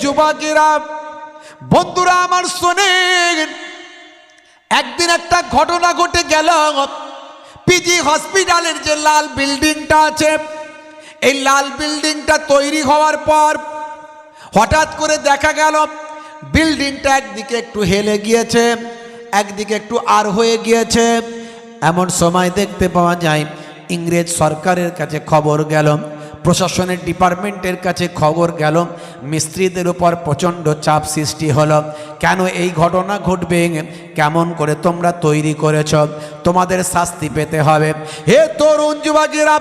যুবকেরা, বন্ধুরা আমার শোনেন, একদিন একটা ঘটনা ঘটে গেল। পিজি হসপিটালের যে লাল বিল্ডিংটা আছে, এই লাল বিল্ডিংটা তৈরি হওয়ার পর হঠাৎ করে দেখা গেল বিল্ডিংটা একদিকে একটু হেলে গিয়েছে, একদিকে একটু আর হয়ে গিয়েছে। এমন সময় দেখতে পাওয়া যায় ইংরেজ সরকারের কাছে খবর গেল, প্রশাসনের ডিপার্টমেন্টের কাছে খবর গেল, মিস্ত্রিদের উপর প্রচণ্ড চাপ সৃষ্টি হলো। কেন এই ঘটনা ঘটবে, কেমন করে তোমরা তৈরি করেছ, তোমাদের শাস্তি পেতে হবে। হে তরুণ যুবকেরা,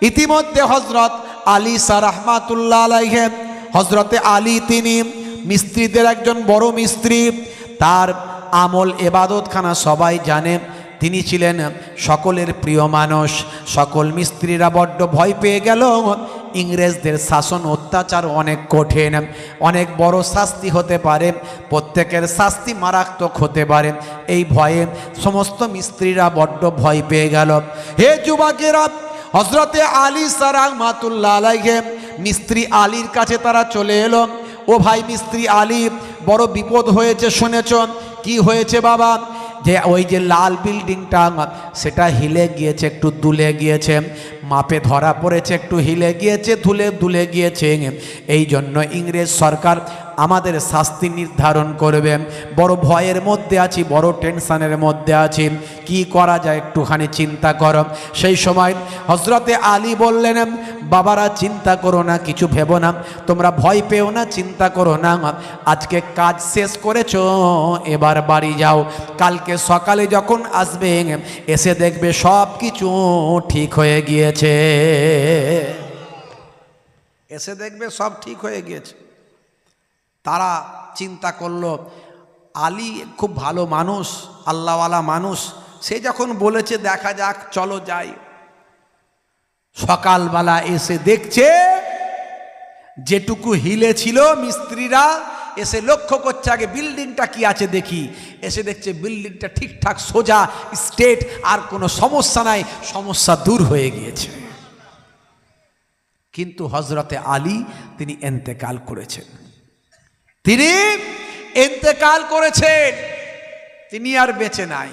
ইতিমধ্যে হজরত আলী শাহ রহমাতুল্লাহ আলাইহি, হজরতে আলী তিনি মিস্ত্রিদের একজন বড় মিস্ত্রি। তার আমল এবাদতখানা সবাই জানে। তিনি ছিলেন সকলের প্রিয় মানুষ। সকল মিস্ত্রিরা বড্ড ভয় পেয়ে গেল, ইংরেজদের শাসন অত্যাচার অনেক কঠিন, অনেক বড় শাস্তি হতে পারে, প্রত্যেকের শাস্তি মারাত্মক হতে পারে। এই ভয়ে সমস্ত মিস্ত্রিরা বড্ড ভয় পেয়ে গেল। হে যুবকেরা, হজরতে আলী শাহ রহমাতুল্লাহ আলাইহি মিস্ত্রি আলীর কাছে তারা চলে এলো। ও ভাই মিস্ত্রি আলী, বড় বিপদ হয়েছে শুনেছ? কি হয়েছে বাবা? যে ওই যে লাল বিল্ডিংটা সেটা হিলে গিয়েছে, একটু দুলে গিয়েছে, মাপে ধরা পড়েছে, একটু হিলে গিয়েছে, দুলে গিয়েছে। এই জন্য ইংরেজ সরকার আমাদের শাস্তি নির্ধারণ করবে। বড় ভয়ের মধ্যে আছি, বড় টেনশনের মধ্যে আছি, কি করা যায় একটুখানি চিন্তা করো। সেই সময় হজরতে আলী বললেন, বাবারা চিন্তা করো না, কিছু ভেবো না, তোমরা ভয় পেও না, চিন্তা করো না। আজকে কাজ শেষ করেছো, এবার বাড়ি যাও। কালকে সকালে যখন আসবে এসে দেখবে সব কিছু ঠিক হয়ে গিয়েছে, এসে দেখবে সব ঠিক হয়ে গিয়েছে। তারা চিন্তা করলো, আলী খুব ভালো মানুষ, আল্লাহওয়ালা মানুষ, সে যখন বলেছে দেখা যাক, চলো যাই। সকালবেলা এসে দেখছে যেটুকু হিলে ছিল, মিস্ত্রিরা এসে লক্ষ্য করছে আগে বিল্ডিংটা কি আছে দেখি। এসে দেখছে বিল্ডিংটা ঠিকঠাক সোজা স্ট্রেট, আর কোনো সমস্যা নাই, সমস্যা দূর হয়ে গিয়েছে। কিন্তু হজরতে আলী তিনি ইন্তেকাল করেছেন, তিনি ইন্তেকাল করেছেন, তিনি আর বেঁচে নাই।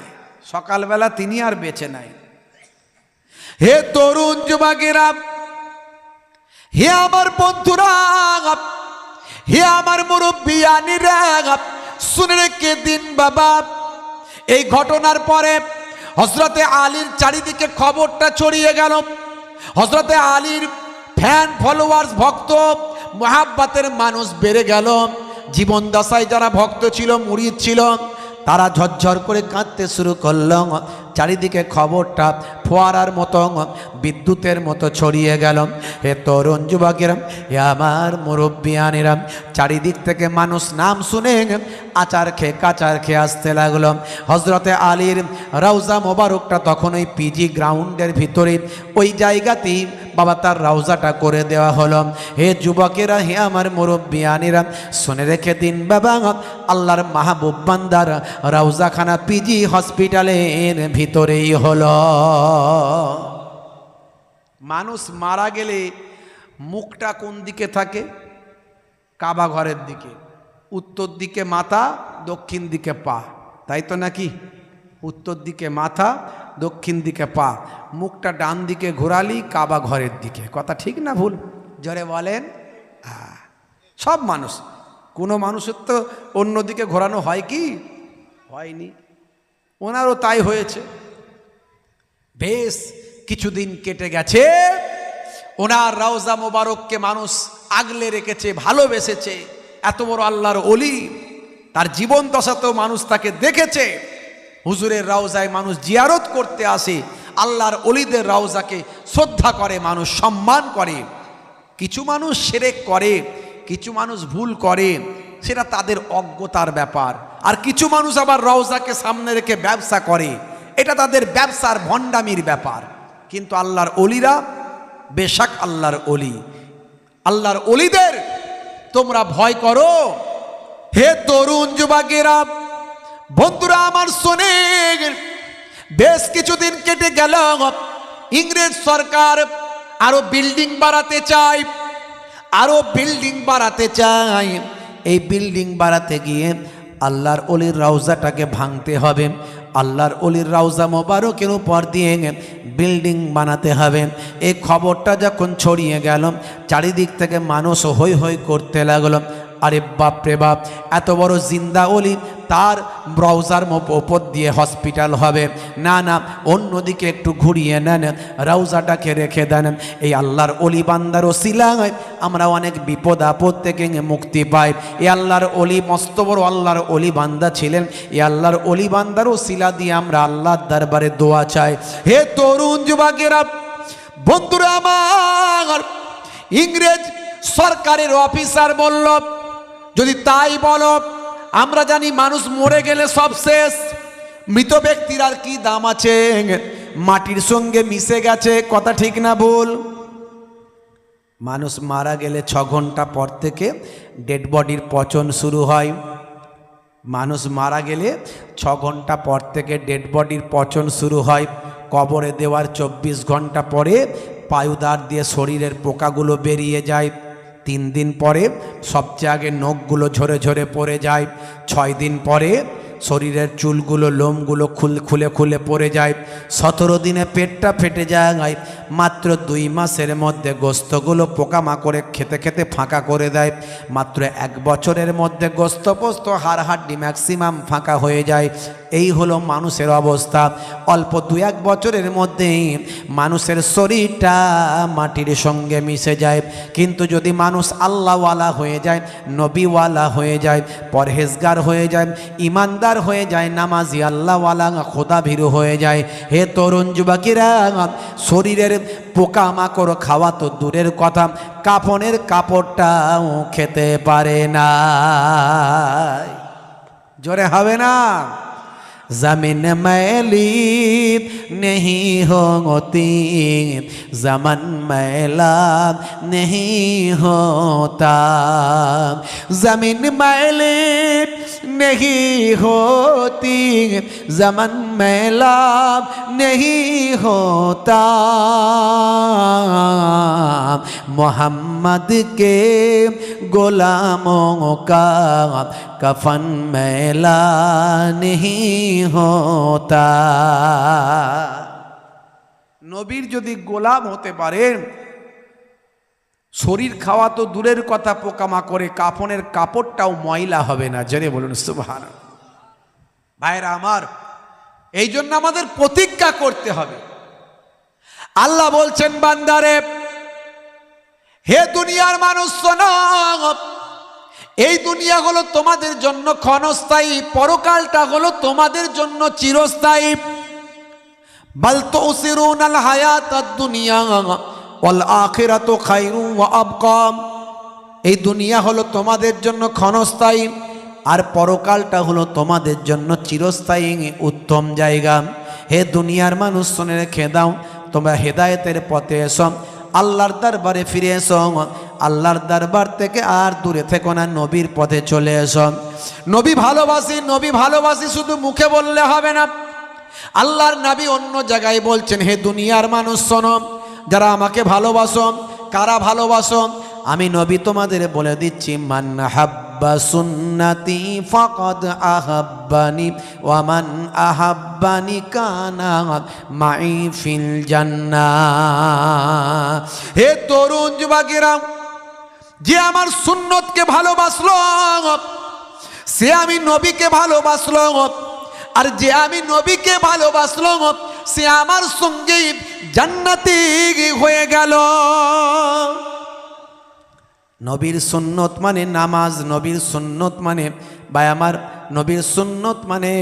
সকালবেলা তিনি আর বেঁচে নাই। হে তরুণ যুবকেরা, হে আমার বন্ধুরা, হে আমার মুরব্বিয়ানিরা, শুনে রেখে দিন বাবা, এই ঘটনার পরে হজরতে আলীর চারিদিকে খবরটা ছড়িয়ে গেল। হজরতে আলীর ফ্যান ফলোয়ার্স, ভক্ত মোহাব্বতের মানুষ বেড়ে গেল। জীবন দশায় যারা ভক্ত ছিল, মুরিদ ছিল, তারা ঝরঝর করে কাঁদতে শুরু করল। চারিদিকে খবরটা ফোয়ারার মতো, বিদ্যুতের মতো ছড়িয়ে গেল। হে তরুণ যুবকেরা, হে আমার মুরব্বিয়ানেরা, চারিদিক থেকে মানুষ নাম শুনে আচার খেয়ে কাচার খেয়ে আসতে লাগলো। হজরতে আলীর রওজা মোবারকটা তখন ওই পিজি গ্রাউন্ডের ভিতরে ওই জায়গাতেই বাবা তার রওজাটা করে দেওয়া হলো। হে যুবকেরা, হে আমার মুরব্বিয়ানেরা, শুনে রেখে দিন বাবা, আল্লাহর মাহবুব বান্দার রওজাখানা পিজি হসপিটালের ভিতরেই হলো। মানুষ মারা গেলে মুখটা কোন দিকে থাকে? কাবা ঘরের দিকে। উত্তর দিকে মাথা, দক্ষিণ দিকে পা, তাই তো নাকি? উত্তর দিকে মাথা, দক্ষিণ দিকে পা, মুখটা ডান দিকে ঘোরালি কাবা ঘরের দিকে। কথা ঠিক না ভুল? জোরে বলেন। সব মানুষ, কোনো মানুষের তো অন্যদিকে ঘোরানো হয় কি? হয়নি, ওনারও তাই হয়েছে। বেশ কিছুদিন কেটে গেছে, ওনার রওজা মোবারককে মানুষ আগলে রেখেছে, ভালোবেসেছে। এত বড় আল্লাহর ওলি, তার জীবন দশাতেও মানুষ তাকে দেখেছে। হুজুরের রওজায় মানুষ জিয়ারত করতে আসে, আল্লাহর ওলিদের রওজাকে শ্রদ্ধা করে, মানুষ সম্মান করে। কিছু মানুষ শিরক করে, কিছু মানুষ ভুল করে, সেটা তাদের অজ্ঞতার ব্যাপার। আর কিছু মানুষ আবার রওজাকে সামনে রেখে ব্যবসা করে, এটা তাদের ব্যবসার ভণ্ডামির ব্যাপার। কিন্তু আল্লাহর ওলিরা বেশক আল্লাহর ওলি, আল্লাহর ওলিদের তোমরা ভয় করো। হে তরুণ যুবকেরা, বন্ধুরা আমার শোনেন, বেশ কিছুদিন কেটে গেল। ইংরেজ সরকার আরো বিল্ডিং বাড়াতে চায়, আরো বিল্ডিং বাড়াতে চায়। এই বিল্ডিং বাড়াতে গিয়ে আল্লাহর অলির রওজাটাকে ভাঙতে হবে, আল্লাহর অলির রওজা মোবারকের উপর দিয়ে বিল্ডিং বানাতে হবে। এই খবরটা যখন ছড়িয়ে গেল, চারিদিক থেকে মানুষ হৈ হৈ করতে লাগলো, আরে বাপ রে বাপ, এত বড় জিন্দা অলি, তার রওজার ওপর দিয়ে হসপিটাল হবে, না না অন্যদিকে একটু ঘুরিয়ে নেন, রওজাটাকে রেখে দেন। এই আল্লাহর অলি বান্দার ওসিলায় আমরা অনেক বিপদ আপদ থেকে মুক্তি পাই। এই আল্লাহর অলি মস্ত বড় আল্লাহর অলি বান্দা ছিলেন, এই আল্লাহর অলি বান্দার ওসিলা দিয়ে আমরা আল্লাহর দরবারে দোয়া চাই। হে তরুণ যুবকেরা, বন্ধুরা আমার, ইংরেজ সরকারের অফিসার বলল, যদি তাই বলো, আমরা জানি মানুষ মরে গেলে সব শেষ, মৃত ব্যক্তির আর কি দাম আছে, মাটির সঙ্গে মিশে গেছে, কথা ঠিক না ভুল? মানুষ মারা গেলে 6 ঘন্টা পর থেকে ডেড বডির পচন শুরু হয়। মানুষ মারা গেলে 6 ঘন্টা পর থেকে ডেড বডির পচন শুরু হয়। কবরে দেওয়ার 24 ঘন্টা পরে পায়ুদার দিয়ে শরীরের পোকাগুলো বেরিয়ে যায়। 3 দিন পরে সবচেয়ে আগে নখগুলো ঝরে ঝরে পড়ে যায়। 6 দিন পরে শরীরের চুলগুলো লোমগুলো খুলে খুলে পড়ে যায়। 17 দিনে পেটটা ফেটে যায়। মাত্র 2 মাসের মধ্যে গোস্তগুলো পোকামাকড়ে খেতে খেতে ফাঁকা করে দেয়। মাত্র 1 বছরের মধ্যে গোস্ত পোস্ত হাড় হাড্ডি ম্যাক্সিমাম ফাঁকা হয়ে যায়। এই হলো মানুষের অবস্থা। অল্প 2-1 বছরের মধ্যেই মানুষের শরীরটা মাটির সঙ্গে মিশে যায়। কিন্তু যদি মানুষ আল্লাহওয়ালা হয়ে যায়, নবীওয়ালা হয়ে যায়, পরহেজগার হয়ে যায়, ইমানদার হয়ে যায়, নামাজি আল্লাহওয়ালা খোদাভীরু হয়ে যায়, হে তরুণ যুবকেরা, শরীরের পোকামাকড় খাওয়া তো দূরের কথা, কাফনের কাপড়টাও খেতে পারে না। জোরে হবে না? जमीन मैली नहीं होती, ज़मन मैला नहीं होता, ज़मीन मैली नहीं होती, ज़मन मैला नहीं होता, मोहम्मद के गुलामों का कफन मैला नहीं होता। নবীর যদি গোলাম হতে পারেন, শরীর খাওয়া তো দূরের কথা, পোকামাকড়ে কাফনের কাপড়টাও ময়লা হবে না। জেনে বলুন সুবহানাল্লাহ। ভাইরা আমার, এই জন্য আমাদের প্রতিজ্ঞা করতে হবে। আল্লাহ বলছেন, বান্দারে, হে দুনিয়ার মানুষ শোনো, এই দুনিয়া হলো তোমাদের জন্য ক্ষণস্থায়ী, পরকালটা হলো তোমাদের জন্য চিরস্থায়ী। বাল তুসিরুনাল হায়াতাদ দুনিয়া ওয়াল আখিরাতু খায়রুন ওয়া আবকা। এই দুনিয়া হলো তোমাদের জন্য ক্ষণস্থায়ী, আর পরকালটা হলো তোমাদের জন্য চিরস্থায়ী উত্তম জায়গা। হে দুনিয়ার মানুষ, শুনে রেখে দাও, তোমরা হেদায়েতের পথে এসো, আল্লাহর দরবারে ফিরে এসো, আল্লাহর দরবার থেকে আর দূরে থেকো না, নবীর পথে চলে এসো। নবী ভালোবাসি, নবী ভালোবাসি শুধু মুখে বললে হবে না। আল্লাহর নবী অন্য জায়গায় বলছেন, হে দুনিয়ার মানুষ শোনো, যারা আমাকে ভালোবাসো, কারা ভালোবাসো? আমি নবী তোমাদের বলে দিচ্ছি, মান হাব্বা সুন্নতি ফাকাদ আহাব্বানি ওয়া মান আহাব্বানি কানা মাই ফিল জান্নাহ। হে তরুণ যুবকেরা, যে আমার সুন্নতকে ভালোবাসলো, সে আমি নবীকে ভালোবাসলো, আর যে আমি নবীকে ভালোবাসলো, সে আমার সঙ্গে জান্নাতি হয়ে গেল। নবীর সুন্নত মানে নামাজ, নবীর সুন্নত মানে ভাই আমার, নবীর সুন্নত মানে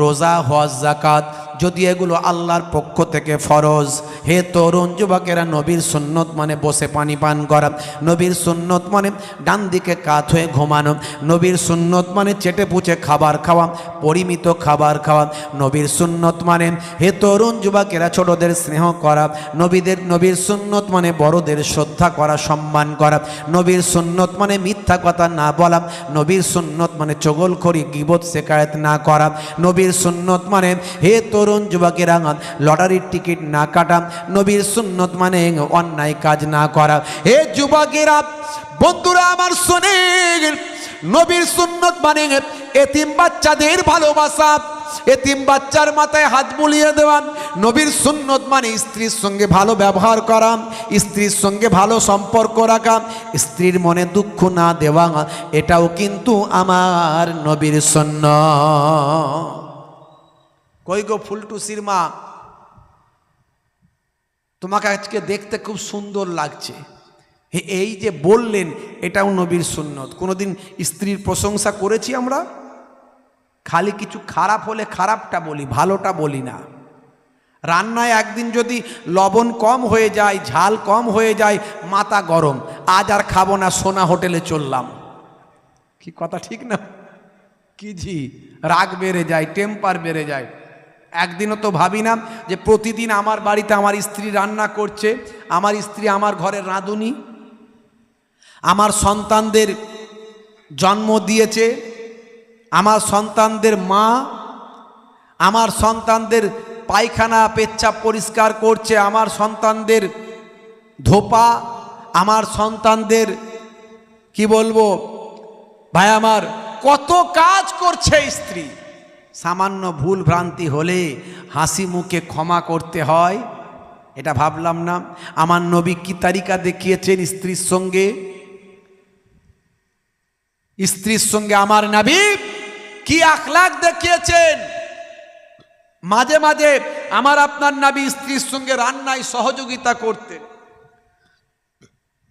রোজা, হজ, যাকাত, যদি এগুলো আল্লাহর পক্ষ থেকে ফরজ। হে তরুণ যুবকেরা, নবীর সুন্নত মানে বসে পানি পান করা, নবীর সুন্নত মানে ডান দিকে কাত হয়ে ঘুমানো, নবীর সুন্নত মানে চেটে পুচে খাবার খাওয়া, পরিমিত খাবার খাওয়া, নবীর সুন্নত মানে, হে তরুণ যুবকেরা, ছোটদের স্নেহ করা, নবীর সুন্নত মানে বড়দের শ্রদ্ধা করা, সম্মান করা, নবীর সুন্নত মানে মিথ্যা কথা না বলা, নবীর সুন্নত মানে চগলখড়ি, গীবত, শিকায়েত না করা, নবীর সুন্নত মানে, হে তরুণ যুবকেরা, লটারির টিকিট না কাটা, নবীর সুন্নত মানে অন্যায় কাজ না করা। হে যুবকেরা, বন্ধুরা আমার শোনেন, নবীর সুন্নত মানে এতিম বাচ্চাদের ভালোবাসা, এতিম বাচ্চার মাথায় হাত বুলিয়ে দেওয়া। নবীর সুন্নত মানে স্ত্রীর সঙ্গে ভালো ব্যবহার করা, স্ত্রীর সঙ্গে ভালো সম্পর্ক রাখা, স্ত্রীর মনে দুঃখ না দেওয়া, এটাও কিন্তু আমার নবীর সুন্নত। কই গো ফুলটুসির মা, তোমাকে আজকে দেখতে খুব সুন্দর লাগছে, এই যে বললেন এটাও নবীর সুন্নত। কোনোদিন স্ত্রীর প্রশংসা করেছি আমরা? খালি কিছু খারাপ হলে খারাপটা বলি, ভালোটা বলি না। রান্নায় একদিন যদি লবণ কম হয়ে যায়, ঝাল কম হয়ে যায়, মাথা গরম, আজ আর খাবো না, সোনা হোটেলে চললাম। কি কথা ঠিক না? কি জি, রাগ বেড়ে যায়, টেম্পার বেড়ে যায়। একদিনও তো ভাবি না যে প্রতিদিন আমার বাড়িতে আমার স্ত্রী রান্না করছে, আমার স্ত্রী আমার ঘরের রাঁধুনি, আমার সন্তানদের জন্ম দিয়েছে, আমার সন্তানদের মা, আমার সন্তানদের পায়খানা পেচ্ছাপ পরিষ্কার করছে, আমার সন্তানদের ধোপা, আমার সন্তানদের কি বলবো ভাই, আমার কত কাজ করছে স্ত্রী। সামান্য ভুল ভ্রান্তি হলে হাসি মুখে ক্ষমা করতে হয়, এটা ভাবলাম না? আমার নবী কি তারিকা দেখিয়েছেন স্ত্রীর সঙ্গে, স্ত্রীর সঙ্গে আমার নবী কি আখলাক দেখিয়েছেন। মাঝে মাঝে আমার আপনার নবী স্ত্রীর সঙ্গে রান্নায় সহযোগিতা করতেন।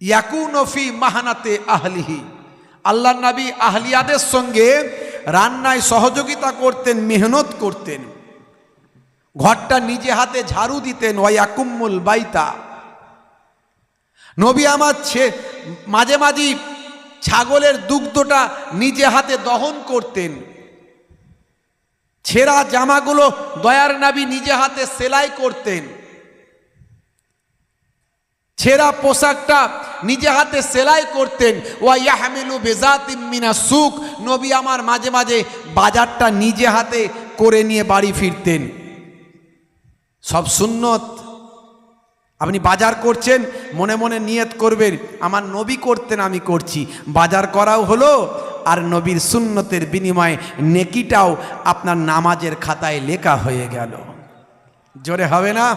ইয়াকুনু ফি মাহানাতে আহলিহি, আল্লাহর নবী আহলিয়াদের সঙ্গে রান্নায় সহযোগিতা করতেন, মেহনত করতেন, ঘরটা নিজে হাতে ঝাড়ু দিতেন। ওয়ায়াকুমুল বাইতা, নবী আমার মাঝে মাঝে ছাগলের দুগ্ধটা নিজে হাতে দহন করতেন। ছেঁড়া জামাগুলো দয়ার নবী নিজে হাতে সেলাই করতেন, ছেঁড়া পোশাকটা নিজে হাতে সেলাই করতেন। ওয়া ইয়াহমিলু বিজাতিম মিনাস সুক, নবী আমার মাঝে মাঝে বাজারটা নিজে হাতে করে নিয়ে বাড়ি ফিরতেন। সব সুন্নত। আপনি বাজার করছেন, মনে মনে নিয়ত করবেন আমার নবী করতেন, আমি করছি, বাজার করাও হলো, আর নবীর সুন্নতের বিনিময়ে নেকিটাও আপনার নামাজের খাতায় লেখা হয়ে গেল। জোরে হবে না?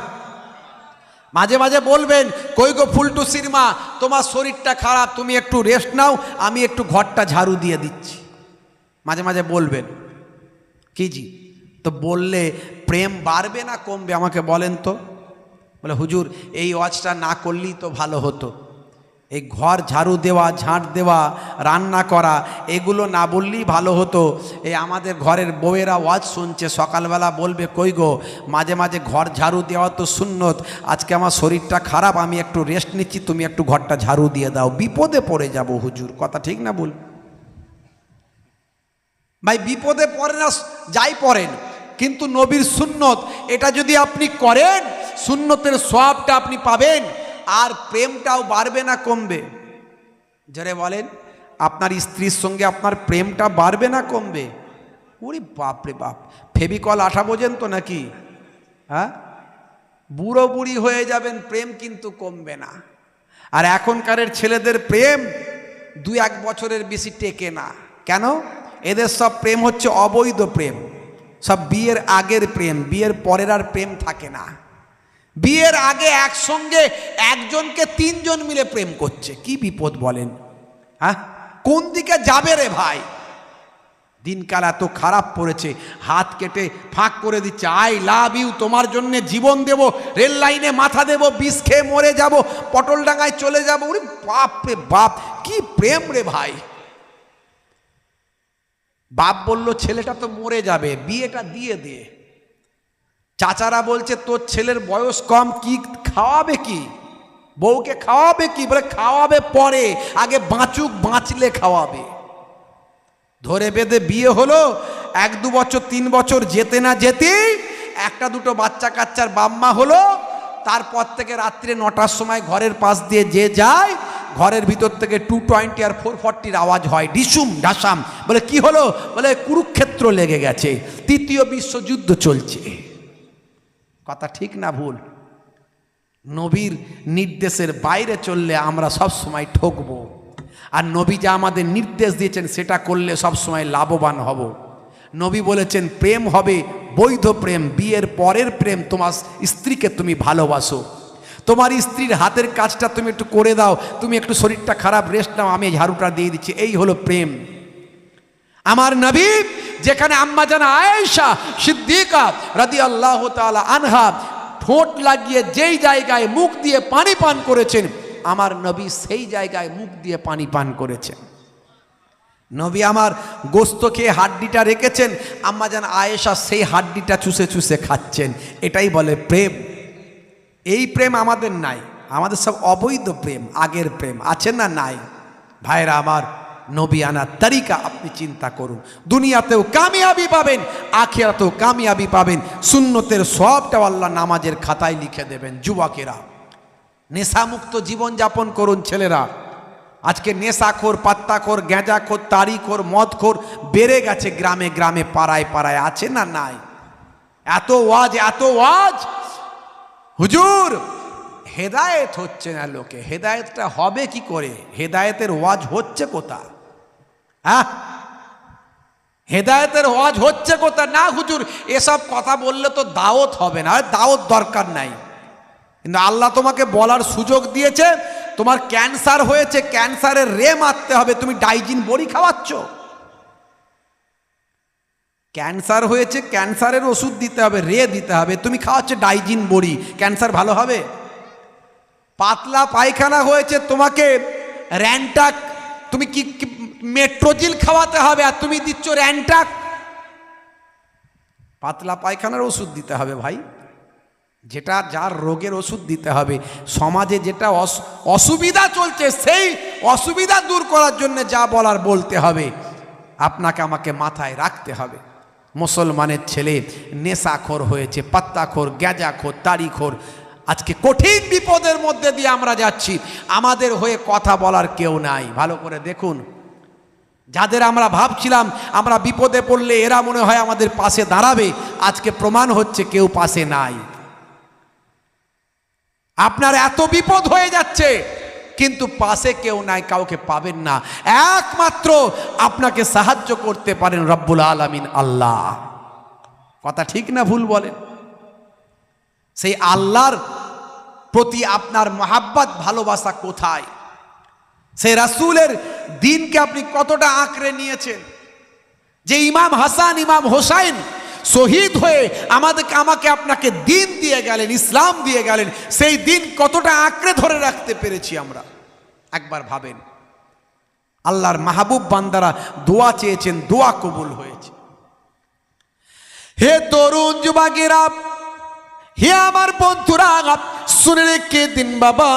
মাঝে মাঝে বলবেন, কই গো ফুলটুসির মা, তোমার শরীরটা খারাপ, তুমি একটু রেস্ট নাও, আমি একটু ঘরটা ঝাড়ু দিয়ে দিচ্ছি। মাঝে মাঝে বলবেন। কি জি, তো বললে প্রেম বাড়বে না কমবে আমাকে বলেন তো? বলে হুজুর এই ওয়াজটা না করলেই তো ভালো হতো, এই ঘর ঝাড়ু দেওয়া, ঝাঁট দেওয়া, রান্না করা, এগুলো না বললেই ভালো হতো। এই আমাদের ঘরের বউয়েরা ওয়াজ শুনছে, সকালবেলা বলবে কই গো মাঝে মাঝে ঘর ঝাড়ু দেওয়া তো সুন্নত, আজকে আমার শরীরটা খারাপ, আমি একটু রেস্ট নিচ্ছি, তুমি একটু ঘরটা ঝাড়ু দিয়ে দাও। বিপদে পড়ে যাব হুজুর, কথা ঠিক না বল ভাই? বিপদে পড়ে না, যাই পড়েন, কিন্তু নবীর সুন্নত এটা যদি আপনি করেন, সুন্নতের সওয়াবটা আপনি পাবেন, আর প্রেমটাও বাড়বে না কমবে? যারা বলেন আপনার স্ত্রীর সঙ্গে আপনার প্রেমটা বাড়বে না কমবে? ওরে বাপ রে বাপ, ফেভিকল আঠা বোঝেন তো নাকি? হ্যাঁ, বুড়ো বুড়ি হয়ে যাবেন, প্রেম কিন্তু কমবে না। আর এখনকারের ছেলেদের প্রেম 2-1 বছরের বেশি টেকে না। কেন? এদের সব প্রেম হচ্ছে অবৈধ প্রেম, সব বিয়ের আগের প্রেম, বিয়ের পরের আর প্রেম থাকে না। বিয়ের আগে একসঙ্গে একজনকে 3 জন মিলে প্রেম করছে, কি বিপদ বলেন? হ্যাঁ, কোন দিকে যাবে রে ভাই? দিনকাল এত খারাপ পড়েছে, হাত কেটে ফাঁক করে দিচ্ছে, আই লাভ ইউ, তোমার জন্য জীবন দেব, রেল লাইনে মাথা দেব, বিষ খেয়ে মরে যাব, পটলডাঙ্গায় চলে যাব। ওরে বাপ রে বাপ, কি প্রেম রে ভাই! বাপ বলল ছেলেটা তো মরে যাবে, বিয়েটা দিয়ে দে। চাচারা বলছে তোর ছেলের বয়স কম, কি খাওয়াবে, কি বউকে খাওয়াবে? কি বলে খাওয়াবে পরে, আগে বাঁচুক, বাঁচলে খাওয়াবে। ধরে বেঁধে বিয়ে হলো, 1-2 বছর 3 বছর যেতে না যেতেই 1-2 বাচ্চা কাচ্চার বাম্মা হলো। তারপর থেকে রাত্রে 9টার সময় ঘরের পাশ দিয়ে যে যায়, ঘরের ভিতর থেকে 220 আর 440 আওয়াজ হয়, ডিসুম ডাসাম। বলে কি হলো? বলে কুরুক্ষেত্র লেগে গেছে, 3য় বিশ্বযুদ্ধ চলছে। কথা ঠিক না ভুল? নবীর নির্দেশের বাইরে চললে আমরা সব সময় ঠকবো। আর নবী যা আমাদের নির্দেশ দিয়েছেন সেটা করলে সবসময় লাভবান হব। নবী বলেছেন প্রেম হবে বৈধ প্রেম, বিয়ের পরের প্রেম। তোমার স্ত্রীকে তুমি ভালোবাসো, তোমার স্ত্রীর হাতের কাজটা তুমি একটু করে দাও, তুমি একটু শরীরটা খারাপ রেস্ট নাও, আমি ঝাড়ুটা দিয়ে দিচ্ছি, এই হলো প্রেম। আমার নবী যেখানে আম্মা জান আয়েশা সিদ্দিকা রাদিয়াল্লাহু তাআলা আনহা ঠোঁট লাগিয়ে যেই জায়গায় মুখ দিয়ে পানি পান করেছেন, আমার নবী সেই জায়গায় মুখ দিয়ে পানি পান করেছেন। নবী আমার গোস্ত খেয়ে হাড্ডিটা রেখেছেন, আম্মা জান আয়েশা সেই হাড্ডিটা চুষে চুষে খাচ্ছেন। এটাই বলে প্রেম। এই প্রেম আমাদের নাই, আমাদের সব অবৈধ প্রেম, আগের প্রেম আছে না নাই? ভাইরা আমার, নবী আনার তরিকা আপনি চিন্তা করুন, দুনিয়াতেও কামিয়াবি পাবেন, আখিরাতেও কামিয়াবি পাবেন। সুন্নতের সবটা আল্লাহ নামাজের খাতায় লিখে দেবেন। যুবকেরা নেশামুক্ত জীবন যাপন করুন। ছেলেরা আজকে নেশাখোর, পাত্তাখোর, গ্যাঁজাখোর, তারিখোর, মদখোর বেড়ে গেছে গ্রামে গ্রামে, পাড়ায় পাড়ায়, আছে না নাই? এত ওয়াজ, এত ওয়াজ, হুজুর হেদায়েত হচ্ছে না লোকে। হেদায়েতটা হবে কি করে? হেদায়েতের ওয়াজ হচ্ছে কোথা? হ্যাঁ, হেদায়েতের ওয়াজ হচ্ছে কোথা? না হুজুর এসব কথা বললে তো দাওয়াত হবে না। দাওয়াত দরকার নাই, কিন্তু আল্লাহ তোমাকে বলার সুযোগ দিয়েছে। তোমার ক্যান্সার হয়েছে, ক্যান্সারের রে মারতে হবে, তুমি ডাইজিন বড়ি খাওয়াচ্ছ। ক্যান্সার হয়েছে, ক্যান্সারের ওষুধ দিতে হবে, রে দিতে হবে, তুমি খাওয়াচ্ছ ডাইজিন বড়ি, ক্যান্সার ভালো হবে? পাতলা পায়খানা হয়েছে, তোমাকে র্যান্টাক, তুমি কি মেট্রোজিল খাওয়াতে হবে, আর তুমি দিচ্ছ র্যান্টাক। পাতলা পায়খানার ওষুধ দিতে হবে ভাই, যেটা যার রোগের ওষুধ দিতে হবে। সমাজে যেটা অসুবিধা চলছে সেই অসুবিধা দূর করার জন্য যা বলার বলতে হবে, আপনাকে আমাকে মাথায় রাখতে হবে। মুসলমানের ছেলে নেশাখোর হয়েছে, পাত্তাখোর, গ্যাঁজাখোর, তারিখোর। আজকে কঠিন বিপদের মধ্যে দিয়ে আমরা যাচ্ছি, আমাদের হয়ে কথা বলার কেউ নাই। ভালো করে দেখুন, যাদের আমরা ভাবছিলাম আমরা বিপদে পড়লে এরা মনে হয় আমাদের পাশে দাঁড়াবে, আজকে প্রমাণ হচ্ছে কেউ পাশে নাই। আপনার এত বিপদ হয়ে যাচ্ছে কিন্তু পাশে কেউ নাই, কাউকে পাবেন না। একমাত্র আপনাকে সাহায্য করতে পারেন রব্বুল আলামিন আল্লাহ। কথা ঠিক না ভুল বলেন? সেই আল্লাহর প্রতি আপনার মহাব্বত, ভালোবাসা কোথায়? সেই রাসূলের দিনকে আপনি কতটা আঁকড়ে নিয়েছেন? যে ইমাম হাসান, ইমাম হোসাইন শহীদ হয়ে আমাকে আপনাকে দিন দিয়ে গেলেন, ইসলাম দিয়ে গেলেন, সেই দিন কতটা আঁকড়ে ধরে রাখতে পেরেছি আমরা? একবার ভাবেন। আল্লাহর মাহবুব বান্দারা দোয়া চেয়েছেন, দোয়া কবুল হয়েছে। হে তরুণ যুবকেরা, হে আমার বন্ধুরা, শুনে রেখে দিন বাবা,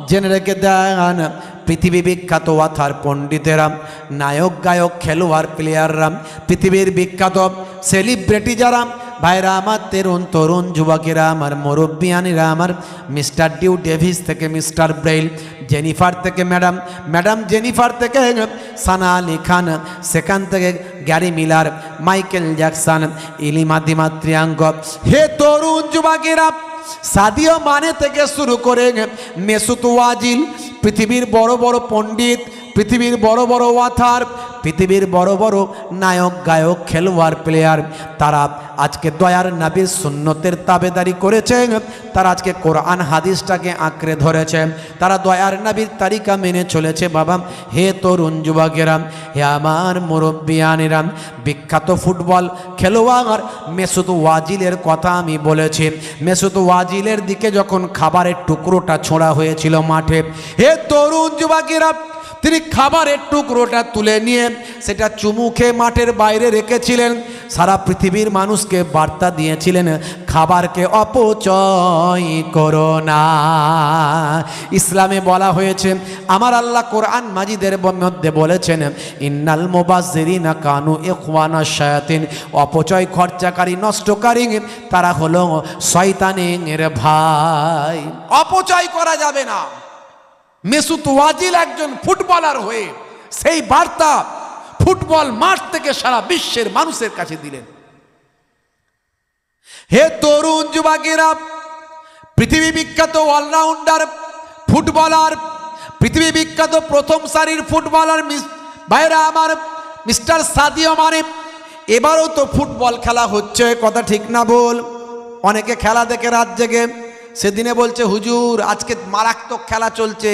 জেনে রেখে দেন, পৃথিবী বিখ্যাত ওয়াথার পণ্ডিতেরা, নায়ক গায়ক খেলোয়াড় প্লেয়াররা, পৃথিবীর বিখ্যাত সেলিব্রিটি যারা, ভাইরা আমার, তরুণ যুবকেরা আমার, মুরব্বিয়ানিরা আমার, মিস্টার ডিউ ডেভিস থেকে মিস্টার ব্রেইল, জেনিফার থেকে ম্যাডাম জেনিফার থেকে সানা আলী খান, সেখান থেকে গ্যারি মিলার, মাইকেল জ্যাকসন, ইলিমা দিমাত্রিয়াঙ্গ। হে তরুণ যুবকেরা, সাদিও মানে থেকে শুরু করে মেসুত ওয়াজিল, পৃথিবীর বড় বড় পণ্ডিত, পৃথিবীর বড় বড় ওয়াথার, পৃথিবীর বড় বড় নায়ক গায়ক খেলোয়াড় প্লেয়ার, তারা আজকে দয়ার নবীর সুন্নতের তাবেদারি করেছে। তারা আজকে কোরআন হাদিসটাকে আঁকড়ে ধরেছে, তারা দয়ার নবীর তারিকা মেনে চলেছে। বাবা, হে তরুণ যুবকেরা, হে আমার মুরব্বিয়ানেরা, বিখ্যাত ফুটবল খেলোয়াড় মেসুত ওয়াজিলের কথা আমি বলেছি। মেসুত ওয়াজিলের দিকে যখন খাবারের টুকরোটা ছোঁড়া হয়েছিল মাঠে, হে তরুণ যুবকেরা, তিনি খাবারের টুকরোটা তুলে নিয়ে সেটা চুমু খেয়ে মাঠের বাইরে রেখেছিলেন। সারা পৃথিবীর মানুষকে বার্তা দিয়েছিলেন, খাবারকে অপচয় করো না। ইসলামে বলা হয়েছে, আমার আল্লাহ কোরআন মাজিদের মধ্যে বলেছেন, ইন্নাল মুবাজ্জিরিনা কানু ইখওয়ানাশ শায়াতিন, অপচয় খরচাকারী, নষ্টকারী তারা হলো শয়তানের ভাই। অপচয় করা যাবে না। মেসুত ওয়াজিল একজন ফুটবলার হয়ে সেই বার্তা ফুটবল মাঠ থেকে সারা বিশ্বের মানুষের কাছে দিলেন। হে তরুণ যুবকেরা, পৃথিবী বিখ্যাত অলরাউন্ডার ফুটবলার পৃথিবী বিখ্যাত প্রথম সারির ফুটবলার ভাইরা আমার মিস্টার সাদিও মানে, এবারও তো ফুটবল খেলা হচ্ছে, কথা ঠিক না বল? অনেকে খেলা দেখে রাত জেগে, সেদিনে বলছে হুজুর আজকে মারাত্মক খেলা চলছে,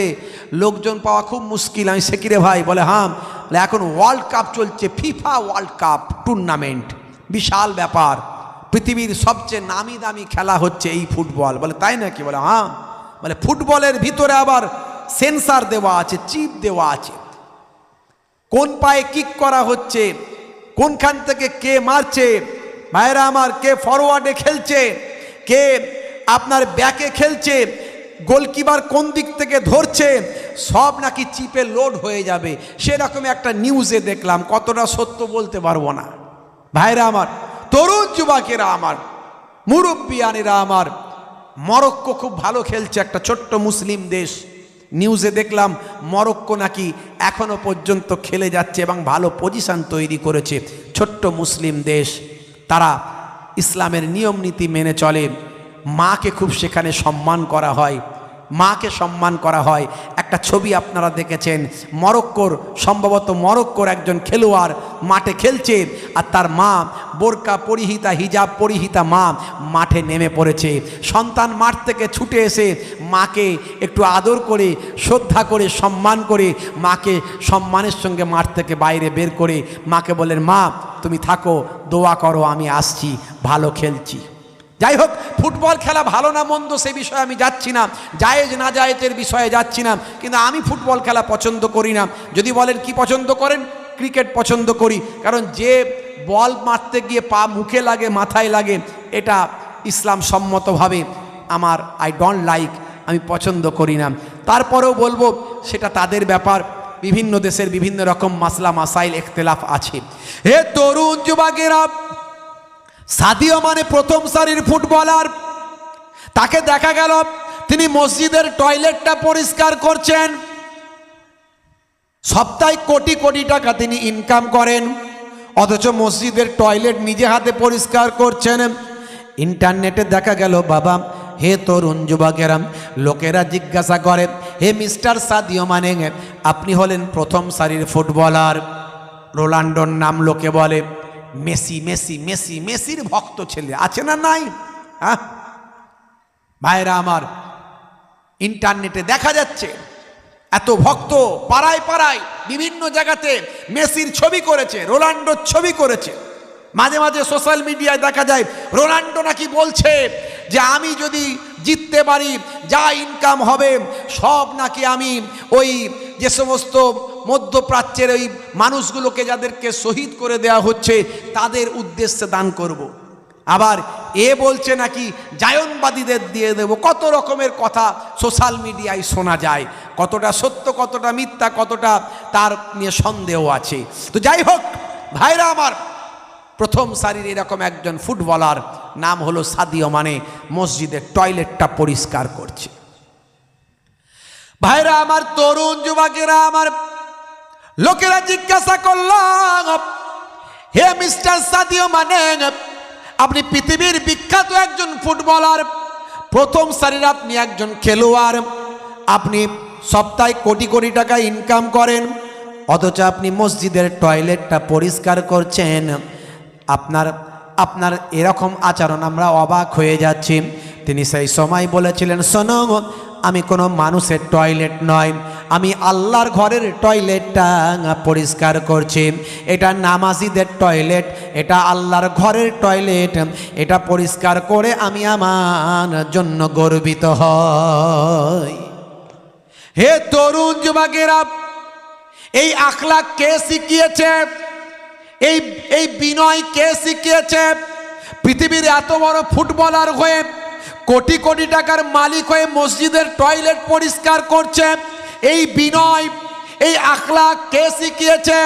লোকজন পাওয়া খুব মুশকিল। আমি সে কি রে ভাই? বলে হ্যাঁ, বলে এখন ওয়ার্ল্ড কাপ চলছে, ফিফা ওয়ার্ল্ড কাপ টুর্নামেন্ট, বিশাল ব্যাপার, পৃথিবীর সবচেয়ে নামি দামি খেলা হচ্ছে এই ফুটবল। বলে তাই নাকি? বলে হ্যাঁ। বলে ফুটবলের ভিতরে আবার সেন্সার দেওয়া আছে, চিপ দেওয়া আছে, কোন পায়ে কিক করা হচ্ছে, কোনখান থেকে কে মারছে ভাইরা আমার, কে ফরওয়ার্ডে খেলছে, কে আপনার ব্যাকে খেলছে, গোলকিপার কোন দিক থেকে ধরছে, সব নাকি চিপে লোড হয়ে যাবে, সেরকম একটা নিউজে দেখলাম। কতটা সত্য বলতে পারবো না। ভাইরা আমার, তরুণ যুবকেরা আমার, মুরব্বিয়ানেরা আমার, মরক্কো খুব ভালো খেলছে, একটা ছোট্ট মুসলিম দেশ। নিউজে দেখলাম মরক্কো নাকি এখনো পর্যন্ত খেলে যাচ্ছে এবং ভালো পজিশন তৈরি করেছে। ছোট্ট মুসলিম দেশ, তারা ইসলামের নিয়ম নীতি মেনে চলে, মাকে খুব সেখানে সম্মান করা হয়, মাকে সম্মান করা হয়। একটা ছবি আপনারা দেখেছেন, মরক্কোর, সম্ভবত মরক্কোর একজন খেলোয়াড় মাঠে খেলছে, আর তার মা বোরকা পরিহিতা, হিজাব পরিহিতা মা মাঠে নেমে পড়েছে। সন্তান মাঠ থেকে ছুটে এসে মাকে একটু আদর করে, শ্রদ্ধা করে, সম্মান করে, মাকে সম্মানের সঙ্গে মাঠ থেকে বাইরে বের করে মাকে বলেন, মা তুমি থাকো, দোয়া করো, আমি আসছি, ভালো খেলছি। যাই হোক, ফুটবল খেলা ভালো না মন্দ সে বিষয়ে আমি যাচ্ছি না, জায়েজ না জায়েজের বিষয়ে যাচ্ছি না, কিন্তু আমি ফুটবল খেলা পছন্দ করি না। যদি বলেন কি পছন্দ করেন, ক্রিকেট পছন্দ করি, কারণ যে বল মারতে গিয়ে পা মুখে লাগে, মাথায় লাগে, এটা ইসলাম সম্মতভাবে আমার আই ডোন্ট লাইক, আমি পছন্দ করি না। তারপরেও বলবো সেটা তাদের ব্যাপার, বিভিন্ন দেশের বিভিন্ন রকম মাসলা মাসাইল ইখতিলাফ আছে। হে তরুণ যুবকেরা, সাদিও মানে প্রথম সারির ফুটবলার, তাকে দেখা গেল তিনি মসজিদের টয়লেটটা পরিষ্কার করছেন। সপ্তাহে কোটি কোটি টাকা তিনি ইনকাম করেন, অথচ মসজিদের টয়লেট নিজে হাতে পরিষ্কার করছেন। ইন্টারনেটে দেখা গেল বাবা, হে তরুণ যুবকেরা, লোকেরা জিজ্ঞাসা করে, হে মিস্টার সাদিও মানে আপনি হলেন প্রথম সারির ফুটবলার, রোনাল্ডোর নাম লোকে বলে, মেসি মেসি মেসি, মেসির ভক্ত ছেলে আছে না নাই? হ্যাঁ ভাইরা আমার, ইন্টারনেটে দেখা যাচ্ছে এত ভক্ত, পাড়ায় পাড়ায় বিভিন্ন জায়গাতে মেসির ছবি করেছে, রোনাল্ডোর ছবি করেছে। মাঝে মাঝে সোশ্যাল মিডিয়ায় দেখা যায় রোনাল্ডো নাকি বলছে যে আমি যদি জিততে পারি, যা ইনকাম হবে সব নাকি আমি ওই যে সমস্ত মধ্যপ্রাচ্যের ওই মানুষগুলোকে যাদেরকে শহীদ করে দেওয়া হচ্ছে তাদের উদ্দেশ্যে দান করব। আবার এ বলছে নাকি জায়নবাদীদের দিয়ে দেব। কত রকমের কথা সোশ্যাল মিডিয়ায় শোনা যায়, কতটা সত্য কতটা মিথ্যা, কতটা তার নিয়ে সন্দেহ আছে। তো যাই হোক ভাইরা আমার, প্রথম সারির এরকম একজন ফুটবলার, নাম হলো সাদিও মানে, মসজিদের টয়লেটটা পরিষ্কার করছে। ভাইরা আমার, তরুণ যুবকেরা আমার, লোকেরা জিজ্ঞাসা করল, হে মিস্টার সাদিও মানে আপনি পৃথিবীর বিখ্যাত একজন ফুটবলার, প্রথম সারির আপনি একজন খেলোয়াড়, আপনি সপ্তাহে কোটি কোটি টাকা ইনকাম করেন, অথচ আপনি মসজিদের টয়লেটটা পরিষ্কার করছেন। আপনার এরকম আচরণ আমরা অবাক হয়ে যাচ্ছি। তিনি সেই সময় বলেছিলেন, শোনো, আমি কোনো মানুষের টয়লেট নয়, আমি আল্লাহর ঘরের টয়লেটটা পরিষ্কার করছি। এটা নামাজিদের টয়লেট, এটা আল্লাহর ঘরের টয়লেট, এটা পরিষ্কার করে আমি আমার জন্য গর্বিত হই। হে তরুণ যুবকেরা, এই আখলাক কে শিখিয়েছে? এই বিনয় কে শিখিয়েছে? পৃথিবীর এত বড় ফুটবলার হয়ে, কোটি কোটি টাকার মালিক হয়ে মসজিদের টয়লেট পরিষ্কার করছে, এই বিনয়, এই আখলাক কে শিখিয়েছে?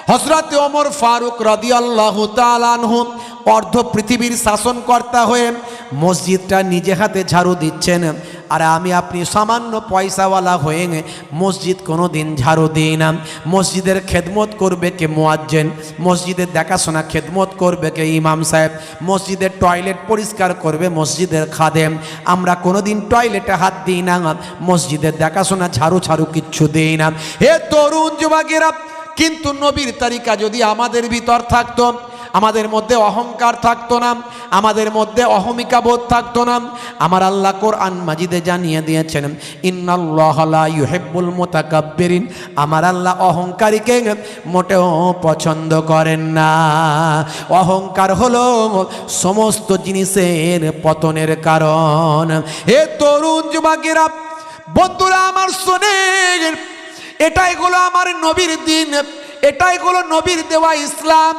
হযরত ওমর ফারুক রাদিয়াল্লাহু তাআলা আনহু অর্ধ পৃথিবীর শাসনকর্তা হয়ে মসজিদটা নিজে হাতে ঝাড়ু দিচ্ছেন, আর আমি আপনি সামান্য পয়সাওয়ালা হয়ে মসজিদ কোনো দিন ঝাড়ু দিই না। মসজিদের খেদমত করবে কে মুয়াজ্জিন, মসজিদের দেখাশোনা খেদমত করবে কে ইমাম সাহেব, মসজিদের টয়লেট পরিষ্কার করবে মসজিদের খাদেম। আমরা কোনো দিন টয়লেটে হাত দিই না, মসজিদের দেখাশোনা ঝাড়ু কিচ্ছু দিই না। হে তরুণ যুবকেরা, কিন্তু নবীর তরিকা যদি আমাদের ভিতর থাকতো, আমাদের মধ্যে অহংকার থাকতো না, আমাদের মধ্যে অহমিকা বোধ থাকতো না। আমার আল্লাহ কোরআন মাজিদে জানিয়ে দিয়েছেন, ইন্নাল্লাহা লা ইউহিব্বুল মুতাকাব্বিরিন, আমার আল্লাহ অহংকারীকে মোটেও পছন্দ করেন না। অহংকার হলো সমস্ত জিনিসের পতনের কারণ। হে তরুণ যুবকেরা, বন্ধুরা আমার শোনেন, এটাই হলো আমার নবীর দিন, এটাই হলো নবীর দেওয়া ইসলাম।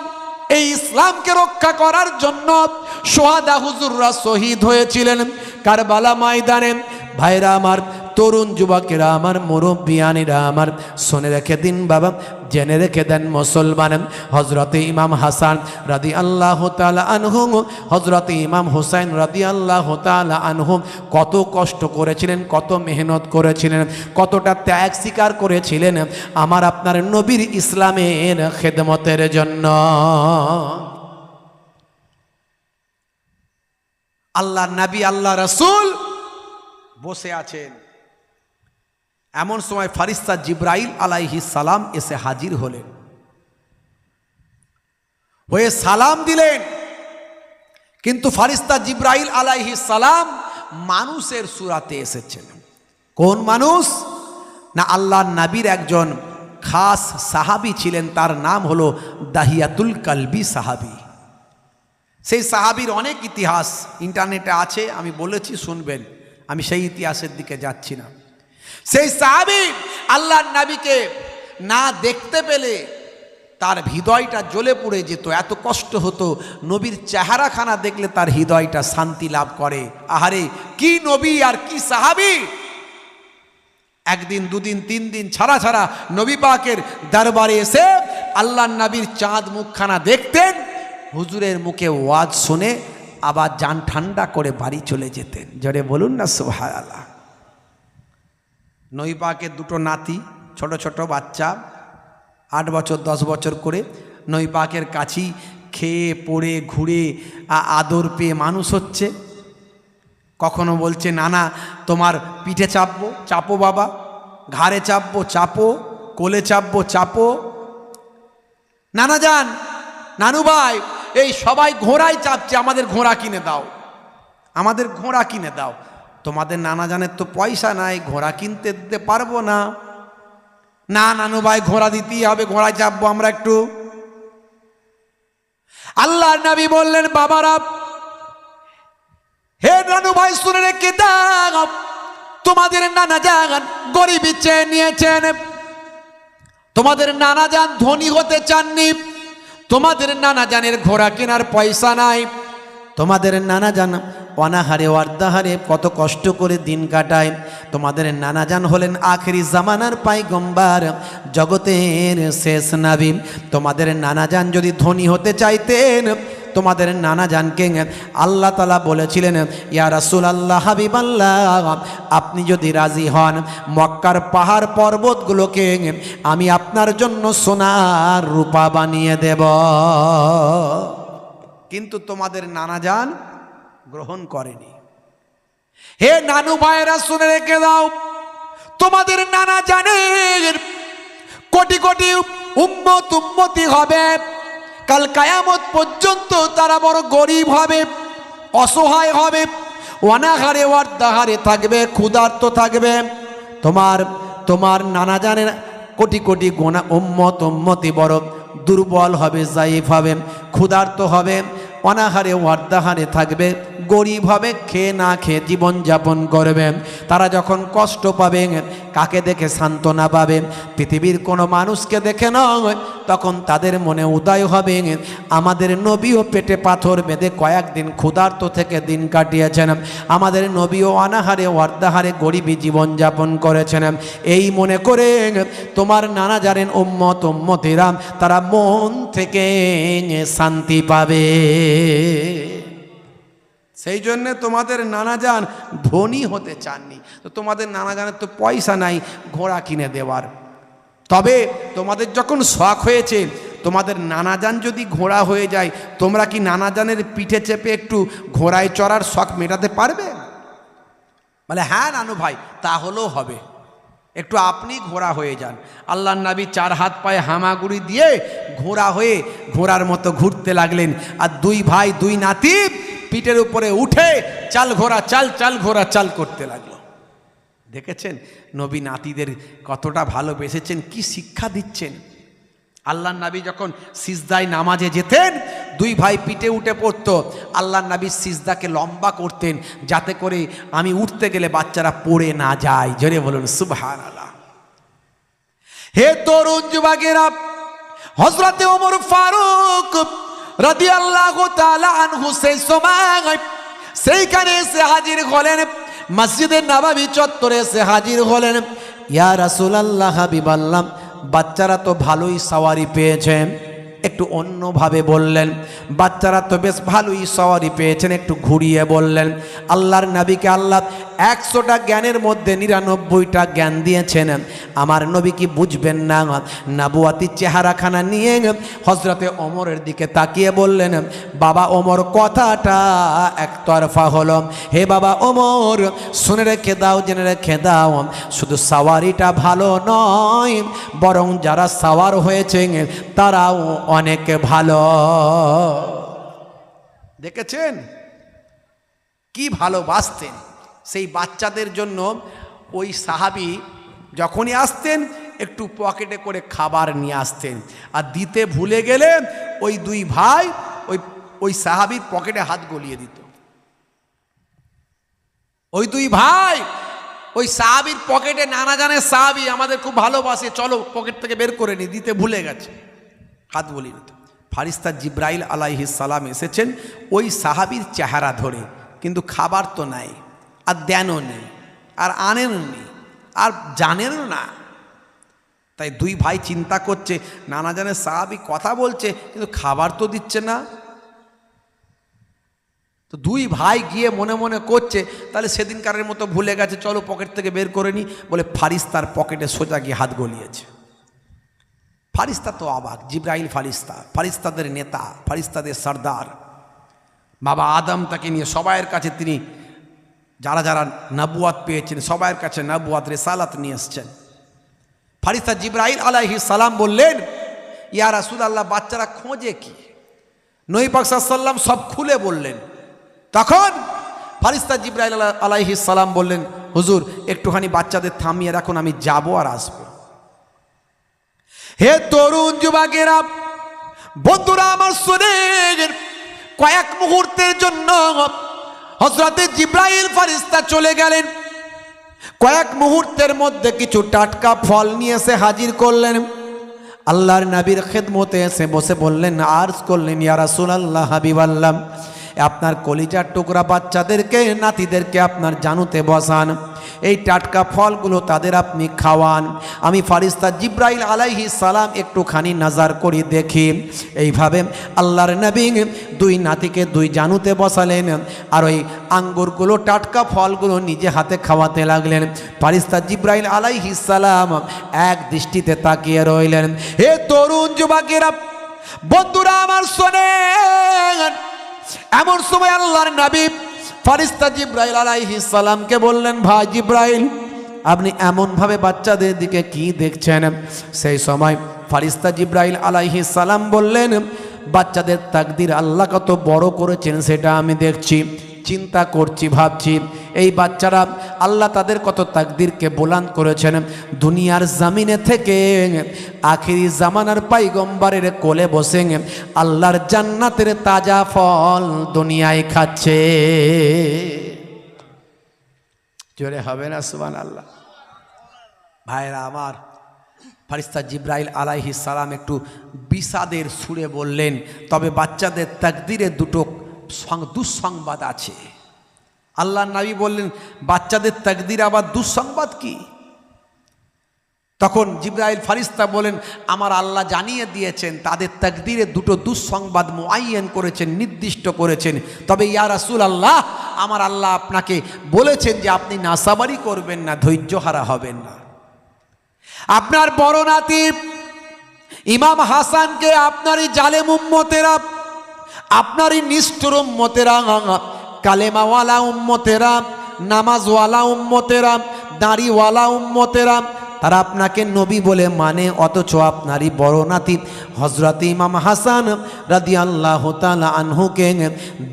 এই ইসলামকে রক্ষা করার জন্য সোহাদা হুজুররা শহীদ হয়েছিলেন কারবালা ময়দানে। ভাইরা আমার, তরুণ যুবকেরা আমার, মুরব্বিয়ানিরা আমার, শুনে রেখে দিন বাবা, জেনে রেখে দেন মুসলমান। হজরতে ইমাম হাসান রাদিয়াল্লাহু তাআলা আনহু, হজরতে ইমাম হুসাইন রাদিয়াল্লাহু তাআলা আনহু কত কষ্ট করেছিলেন, কত মেহনত করেছিলেন, কতটা ত্যাগ স্বীকার করেছিলেন আমার আপনার নবীর ইসলামের খেদমতের জন্য। আল্লাহ নবী, আল্লাহ রাসূল বসে আছেন। এমন সময় ফারিস্তা জিব্রাইল আলাইহিস সালাম এসে হাজির হলেন, হয়ে সালাম দিলেন। কিন্তু ফারিস্তা জিব্রাইল আলাইহিস সালাম মানুষের সুরাতে এসেছেন। কোন মানুষ? না, আল্লাহর নবীর একজন খাস সাহাবী ছিলেন, তার নাম হলো দাহিয়াতুল কালবি সাহাবী। সেই সাহাবীর অনেক ইতিহাস ইন্টারনেটে আছে, আমি বলেছি শুনবেন, আমি সেই ইতিহাসের দিকে যাচ্ছি না। সেই সাহাবী আল্লাহর নবীকে না দেখতে পেলে তার হৃদয়টা জ্বলে পড়ে যেত, এত কষ্ট হতো। নবীর চেহারাখানা দেখলে তার হৃদয়টা শান্তি লাভ করে। আহারে কি নবী আর কি সাহাবী! একদিন, দুদিন, 3 দিন ছাড়া ছাড়া নবী পাকের দরবারে এসে আল্লাহর নবীর চাঁদ মুখখানা দেখতেন। হুজুরের মুখে ওয়াজ শুনে আবার জান ঠান্ডা করে বাড়ি চলে যেতেন। জোরে বলুন না সুবহানাল্লাহ। নবী পাকের 2 নাতি, ছোট ছোট বাচ্চা, 8 বছর 10 বছর করে নবী পাকের কাছেই খেয়ে পড়ে ঘুরে আদর পেয়ে মানুষ হচ্ছে। কখনো বলছে, নানা তোমার পিঠে চাপবো, চাপো বাবা, ঘাড়ে চাপবো, চাপো, কোলে চাপবো, চাপো। নানা যান, নানু ভাই, এই সবাই ঘোড়ায় চাপছে, আমাদের ঘোড়া কিনে দাও, আমাদের ঘোড়া কিনে দাও। তোমাদের নানা জানের তো পয়সা নাই, ঘোড়া কিনতে দিতে পারবো না। না নানু ভাই, ঘোড়া দিতেই হবে, ঘোড়ায় চাপবো আমরা একটু। আল্লাহর নবী বললেন, বাবারা, হে নানু ভাই শুনে রেখে দাও, তোমাদের নানা যান গরিবী চেয়ে নিয়েছেন, তোমাদের নানা যান ধনী হতে চাননি, তোমাদের নানা জানের ঘোড়া কেনার পয়সা নাই, তোমাদের নানা জান অনাহারে ওয়ার্দাহারে কত কষ্ট করে দিন কাটায়। তোমাদের নানা জান হলেন আখেরি জামানার পয়গম্বর, জগতের শেষ নবী। তোমাদের নানা জান যদি ধনী হতে চাইতেন, তোমাদের নানা জানকে আল্লাহ তাআলা বলেছিলেন, ইয়া রাসূলুল্লাহ, হাবিবাল্লাহ, আপনি যদি রাজি হন, মক্কার পাহাড় পর্বতগুলোকে আমি আপনার জন্য সোনার রূপা বানিয়ে দেব। কিন্তু তোমাদের নানা জান গ্রহণ করেনি। হে নানু ভাইরা শুনে রেখে দাও, তোমাদের নানা জানের কোটি কোটি উম্মতি হবে, কাল কিয়ামত পর্যন্ত তারা বড় গরিব হবে, অসহায় হবে, অনাহারে ওয়ার্দাহারে থাকবে, ক্ষুধার্ত থাকবে। তোমার নানা জানের কোটি কোটি গোনা উম্মতি বড় দুর্বল হবে, জাইফ হবে, ক্ষুধার্ত হবে, অনাহারে ওয়ার্দাহারে থাকবে, গরিব হবে, খেয়ে না খেয়ে জীবনযাপন করবে। তারা যখন কষ্ট পাবে, কাকে দেখে সান্ত্বনা পাবে? পৃথিবীর কোনো মানুষকে দেখে নয়, তখন তাদের মনে উদয় হবে, আমাদের নবীও পেটে পাথর বেঁধে কয়েকদিন ক্ষুধার্ত থেকে দিন কাটিয়েছেন, আমাদের নবীও অনাহারে ওয়ার্দাহারে গরিবী জীবনযাপন করেছেন। এই মনে করে তোমার নানা জানেন উম্মতিরা তারা মন থেকে শান্তি পাবে। সেই জন্যে তোমাদের নানাজান ধনী হতে চাননি, তো তোমাদের নানাজানের তো পয়সা নাই ঘোড়া কিনে দেওয়ার। তবে তোমাদের যখন শখ হয়েছে, তোমাদের নানাজান যদি ঘোড়া হয়ে যায়, তোমরা কি নানাজানের পিঠে চেপে একটু ঘোড়ায় চড়ার শখ মেটাতে পারবে? বলে হ্যাঁ নানু ভাই, তাহলেও হবে, একটু আপনি ঘোড়া হয়ে যান। আল্লাহর নবী 4 হাত পায়ে হামাগুড়ি দিয়ে ঘোড়া হয়ে ঘোড়ার মতো ঘুরতে লাগলেন, আর 2 ভাই 2 নাতি পিঠের উপরে উঠে চাল ঘোড়া চাল, চাল ঘোড়া চাল করতে লাগলো। দেখেছেন নবী নাতিদের কতটা ভালোবেসেছেন, কি শিক্ষা দিচ্ছেন। আল্লাহর নবী যখন সিজদায় নামাজে যেতেন, 2 ভাই পিঠে উঠে পড়তো, আল্লাহর নবী সিজদাকে লম্বা করতেন যাতে করে আমি উঠতে গেলে বাচ্চারা পড়ে না যায়। জোরে বলুন সুবহানাল্লাহ। হে তরুণ যুবকেরা, হযরতে ওমর ফারুক রাদিয়াল্লাহু তাআলা আনহু সেই সময় সেইখানে এসে হাজির হলেন, মসজিদে নববী চত্বরে এসে হাজির হলেন। ইয়া রাসূলুল্লাহ, হাবিবাল্লাহ, বাচ্চারা তো ভালোই সওয়ারি পেয়েছে। একটু অন্যভাবে বললেন, বাচ্চারা তো বেশ ভালোই সওয়ারি পেয়েছেন, একটু ঘুরিয়ে বললেন। আল্লাহর নবীকে আল্লাহ 100টা জ্ঞানের মধ্যে 99টা জ্ঞান দিয়েছেন, আমার নবী কি বুঝবেন না? নবুয়াতি চেহারাখানা নিয়ে হযরতে ওমরের দিকে তাকিয়ে বললেন, বাবা ওমর, কথাটা একতরফা হলো। হে বাবা ওমর, শুনে রেখে দাও, জেনে রেখে দাও, শুধু সওয়ারিটা ভালো নয়, বরং যারা সওয়ার হয়েছে তারাও অনেক ভালো। দেখেছেন কি ভালোবাসতেন সেই বাচ্চাদের জন্য। ওই সাহাবী যখনই আসতেন একটু পকেটে করে খাবার নিয়ে আসতেন, আর দিতে ভুলে গেলে ওই 2 ভাই ওই সাহাবীর পকেটে হাত গলিয়ে দিত। ওই 2 ভাই ওই সাহাবীর পকেটে, নানাজানের সাহাবী আমাদের খুব ভালোবাসে, চলো পকেট থেকে বের করে নি, দিতে ভুলে গেছে, হাত গলিয়ে দিত। ফারিস্তা জিব্রাইল আলাইহিস সালাম এসেছেন ওই সাহাবীর চেহারা ধরে, কিন্তু খাবার তো নাই, আর দেনও নেই, আর আনেনও নেই, আর জানেনও না। তাই 2 ভাই চিন্তা করছে, নানাজানের সাহাবী কথা বলছে কিন্তু খাবার তো দিচ্ছে না। তো 2 ভাই গিয়ে মনে মনে করছে, তাহলে সেদিনকারের মতো ভুলে গেছে, চলো পকেট থেকে বের করে নি, বলে ফারিস্তার পকেটে সোজা গিয়ে হাত গলিয়েছে। ফারিস্তা তো অবাক, জিব্রাইল ফারিস্তা, ফারিস্তাদের নেতা, ফারিস্তাদের সর্দার, বাবা আদম তাকে নিয়ে সবাইয়ের কাছে তিনি যারা যারা নবুয়াত পেয়েছেন সবাইয়ের কাছে নবুয়াত রিসালাত নিয়ে এসছেন। ফারিস্তা জিব্রাইল আলাইহিস সালাম বললেন, ইয়া রাসূলুল্লাহ, বাচ্চারা খোঁজে কি? নবী পাক সাল্লাল্লাহু আলাইহি ওয়াসাল্লাম সব খুলে বললেন। তখন ফারিস্তা জিব্রাইল আলাইহিস সালাম বললেন, হুজুর একটুখানি বাচ্চাদের থামিয়ে রাখুন, আমি যাব আর আসব। হে তরুণ যুবকেরা, বন্ধুরা আমার, শুনেন, কয়েক মুহূর্তের জন্য হযরতে জিব্রাইল ফারিস্তা চলে গেলেন। কয়েক মুহূর্তের মধ্যে কিছু টাটকা ফল নিয়ে এসে হাজির করলেন। আল্লাহর নবীর খেদমতে এসে বসে বললেন, আরজ করলেন, ইয়া রাসূলুল্লাহ, হাবিবাল্লাহ, আপনার কলিজার টুকরা বাচ্চাদেরকে, নাতিদেরকে আপনার জানুতে বসান, এই টাটকা ফলগুলো তাদের আপনি খাওয়ান। আমি ফারিস্তা জিব্রাইল আলাইহিস সালাম একটুখানি নজর করি দেখি। এইভাবে আল্লাহর নবী 2 নাতিকে 2 জানুতে বসালেন, আর ওই আঙ্গুরগুলো, টাটকা ফলগুলো নিজে হাতে খাওয়াতে লাগলেন। ফারিস্তা জিব্রাইল আলাইহিস সালাম এক দৃষ্টিতে তাকিয়ে রইলেন। হে তরুণ যুবকেরা, বন্ধুরা আমার, শোনেন, এমন সময় আল্লাহর নবী ফারিস্তা জিব্রাইল আলাইহিস সালামকে বললেন, ভাই জিব্রাইল, আপনি এমনভাবে বাচ্চাদের দিকে কি দেখছেন? সেই সময় ফারিস্তা জিব্রাইল আলাইহিস সালাম বললেন, বাচ্চাদের তাকদীর আল্লাহ কত বড় করেছেন সেটা আমি দেখছি, চিন্তা করছি, ভাবছি, এই বাচ্চারা আল্লাহ তাদের কত তাকদীরকে বুলান্দ করেছেন। দুনিয়ার জমিনে থেকে আখিরি জামানার পয়গম্বরের কোলে বসে আল্লাহর জান্নাতের তাজা ফল দুনিয়ায় খাচ্ছে। জোরে হবে না সুবহানাল্লাহ? ভাইরা আমার, ফারিস্তা জিব্রাইল আলাইহিস সালাম একটু বিষাদের সুরে বললেন, তবে বাচ্চাদের তাকদীরে 2টো দুঃসংবাদ আছে। আল্লাহর নবী বললেন, বাচ্চাদের তাকদীর আবার দুঃসংবাদ কি? তখন জিবরাইল ফারিস্তা বলেন, আমার আল্লাহ জানিয়ে দিয়েছেন, তাদের তাকদীরে দুটো দুঃসংবাদ মুআয়্যান করেছেন, নির্দিষ্ট করেছেন। তবে ইয়া রাসূলুল্লাহ, আমার আল্লাহ আপনাকে বলেছেন যে আপনি নাসাবারি করবেন না, ধৈর্যহারা হবেন না। আপনার বড় নাতি ইমাম হাসানকে আপনারই জালেম উম্মতেরা, আপনারই নিষ্ঠুর উম্মতেরা, কালেমাওয়ালা উম্মতেরা, নামাজওয়ালা উম্মতেরা, দাড়িওয়ালা উম্মতেরা, তারা আপনাকে নবী বলে মানে, অথচ আপনারই বড় নাতি হযরত ইমাম হাসান রাদিয়াল্লাহু তাআলা আনহুকে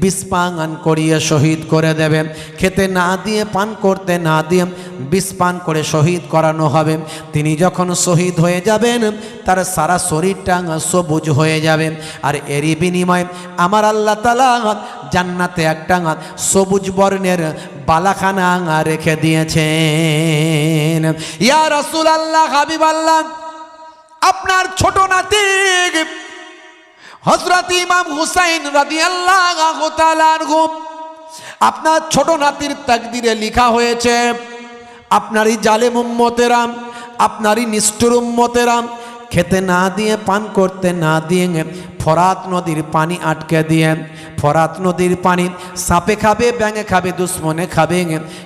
বিষ পান করিয়ে শহীদ করে দেবেন। খেতে না দিয়ে, পান করতে না দিয়ে বিষ পান করে শহীদ করানো হবে। তিনি যখন শহীদ হয়ে যাবেন, তার সারা শরীরটা সবুজ হয়ে যাবে। আর এরই বিনিময়ে আমার আল্লাহ তাআলা জান্নাতে একটা সবুজ বর্ণের বালাখানা রেখে দিয়েছেন। ইয়া রাসূলুল্লাহ, হাবিবাল্লাহ, আপনার ছোট নাতি হযরত ইমাম হুসাইন রাদিয়াল্লাহু তাআলা আনহু, আপনার ছোট নাতির তাকদীরে লেখা হয়েছে, আপনারই জালেম উম্মতেরা, আপনারই নিষ্ঠুর উম্মতেরা খেতে না দিয়ে, পান করতে না দিয়ে ফরাত নদীর পানি আটকে দিয়ে, ফরাত নদীর পানি সাপে খাবে, ব্যাঙে খাবে, দুশ্মনে খাবে,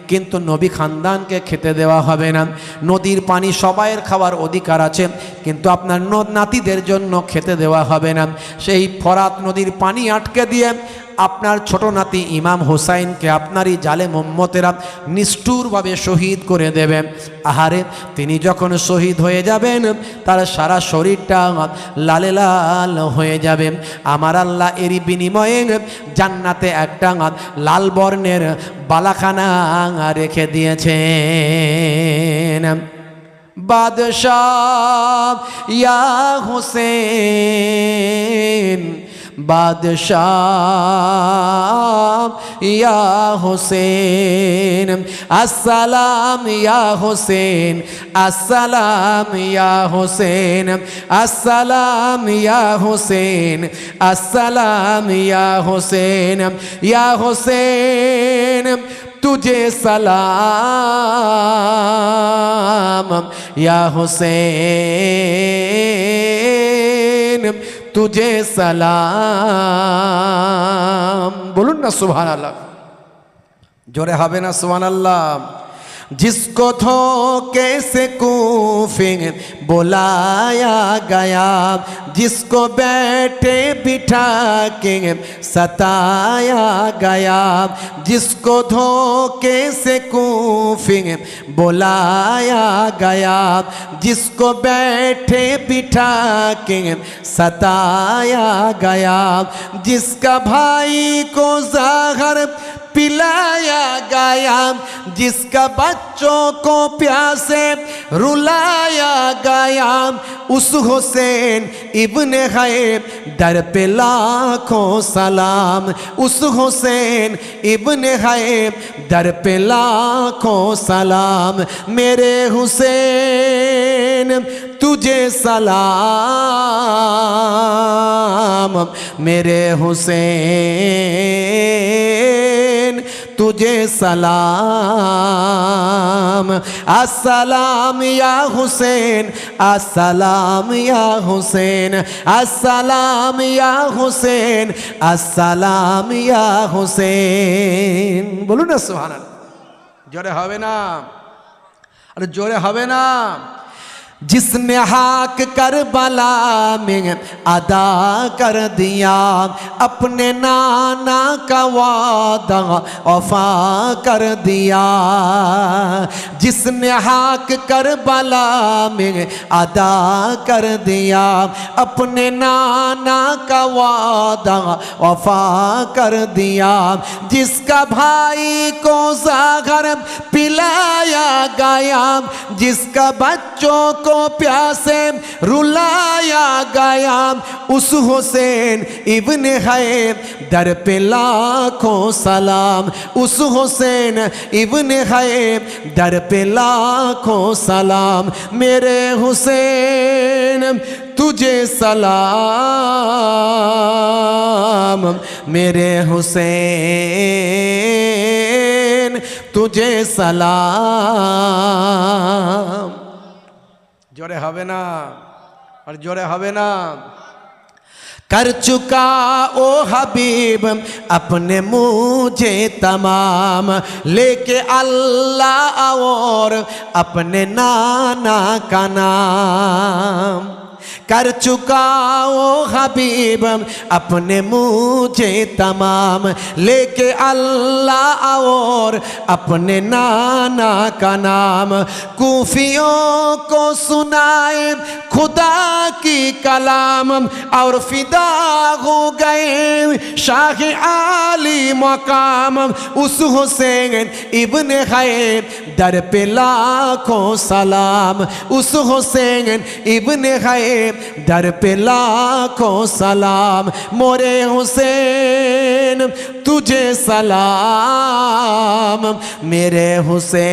কিন্তু নবী খানদানকে খেতে দেওয়া হবে না। নদীর পানি সবাইয়ের খাওয়ার অধিকার আছে, কিন্তু আপনার নাতিদের জন্য খেতে দেওয়া হবে না। সেই ফরাত নদীর পানি আটকে দিয়ে আপনার ছোট নাতি ইমাম হুসাইনকে আপনারই জালেম উম্মতেরা নিষ্ঠুরভাবে শহীদ করে দেবেন। আহারে, তিনি যখন শহীদ হয়ে যাবেন, তার সারা শরীরটা লালে লাল হয়ে যাবে। আমার আল্লাহ এরই বিনিময়ে জান্নাতে একটা লাল বর্ণের বালাখানা রেখে দিয়েছেন। বাদশাহ ইয়া হুসেন, বাদশাহ ইয়া হুসেন, আসসালাম ইয়া হুসেন, আসসালাম ইয়া হুসেন, আসসালাম ইয়া হুসেন, আসসালাম ইয়া হুসেন, ইয়া হুসেন तुझे सलाम, या हुसैन तुझे सलाम। बोलून ना सुभान अल्लाह, जोरे হবে না सुभान अल्लाह। जिसको धोखे से कूफे बुलाया गया, जिसको बैठे बिठा के सताया गया, जिसको धोखे से कूफे बुलाया गया, जिसको बैठे बिठा के सताया गया, जिसका भाई को ज़हर पिलाया गया, जिसका बच्चों को प्यासे रुलाया गया, उस हुसैन इब्ने हैब दर पे लाखों सलाम, उस हुसैन इब्ने हैब दर पे लाखों सलाम। मेरे हुसैन तुझे सलाम, मेरे हुसैन तुझे सलाम। अस्सलाम या हुसैन, अस्सलाम या हुसैन, अस्सलाम या हुसैन, अस्सलाम या हुसैन। बोलो ना सुभान अल्लाह, जोरे হবে না, अरे जोरे হবে না। जिसने हाक करबला में अदा कर दिया, अपने नाना का वादा वफा कर दिया, जिसने हाक करबला में अदा कर दिया, अपने नाना का वादा वफा कर दिया, जिसका भाई को ज़हर पिलाया गया, जिसका बच्चों को प्यासे रुलाया गया, उस हुसैन इब्ने हैब दर पे लाखों सलाम, उस हुसैन इब्ने हैब दर पे लाखों सलाम। मेरे हुसैन तुझे सलाम, मेरे हुसैन तुझे सलाम। জোরে হবে না, আর জোরে হবে না। कर चुका ओ हबीब अपने मुझे तमाम, लेके अल्लाह और अपने नाना का नाम। कर चुका ओ हबीब अपने मुझे तमाम, लेके अल्लाह और अपने नाना का नाम। कूफियों को सुनाए खुदा की कलाम, और फिदा हो गए शाह आली मकाम। उस हुसैन इब्ने खैर दर पे लाखों सलाम, उस हुसैन इब्ने खैर दर पे लाखों सलाम। मोरे हुसैन तुझे सलाम, मेरे हुसैन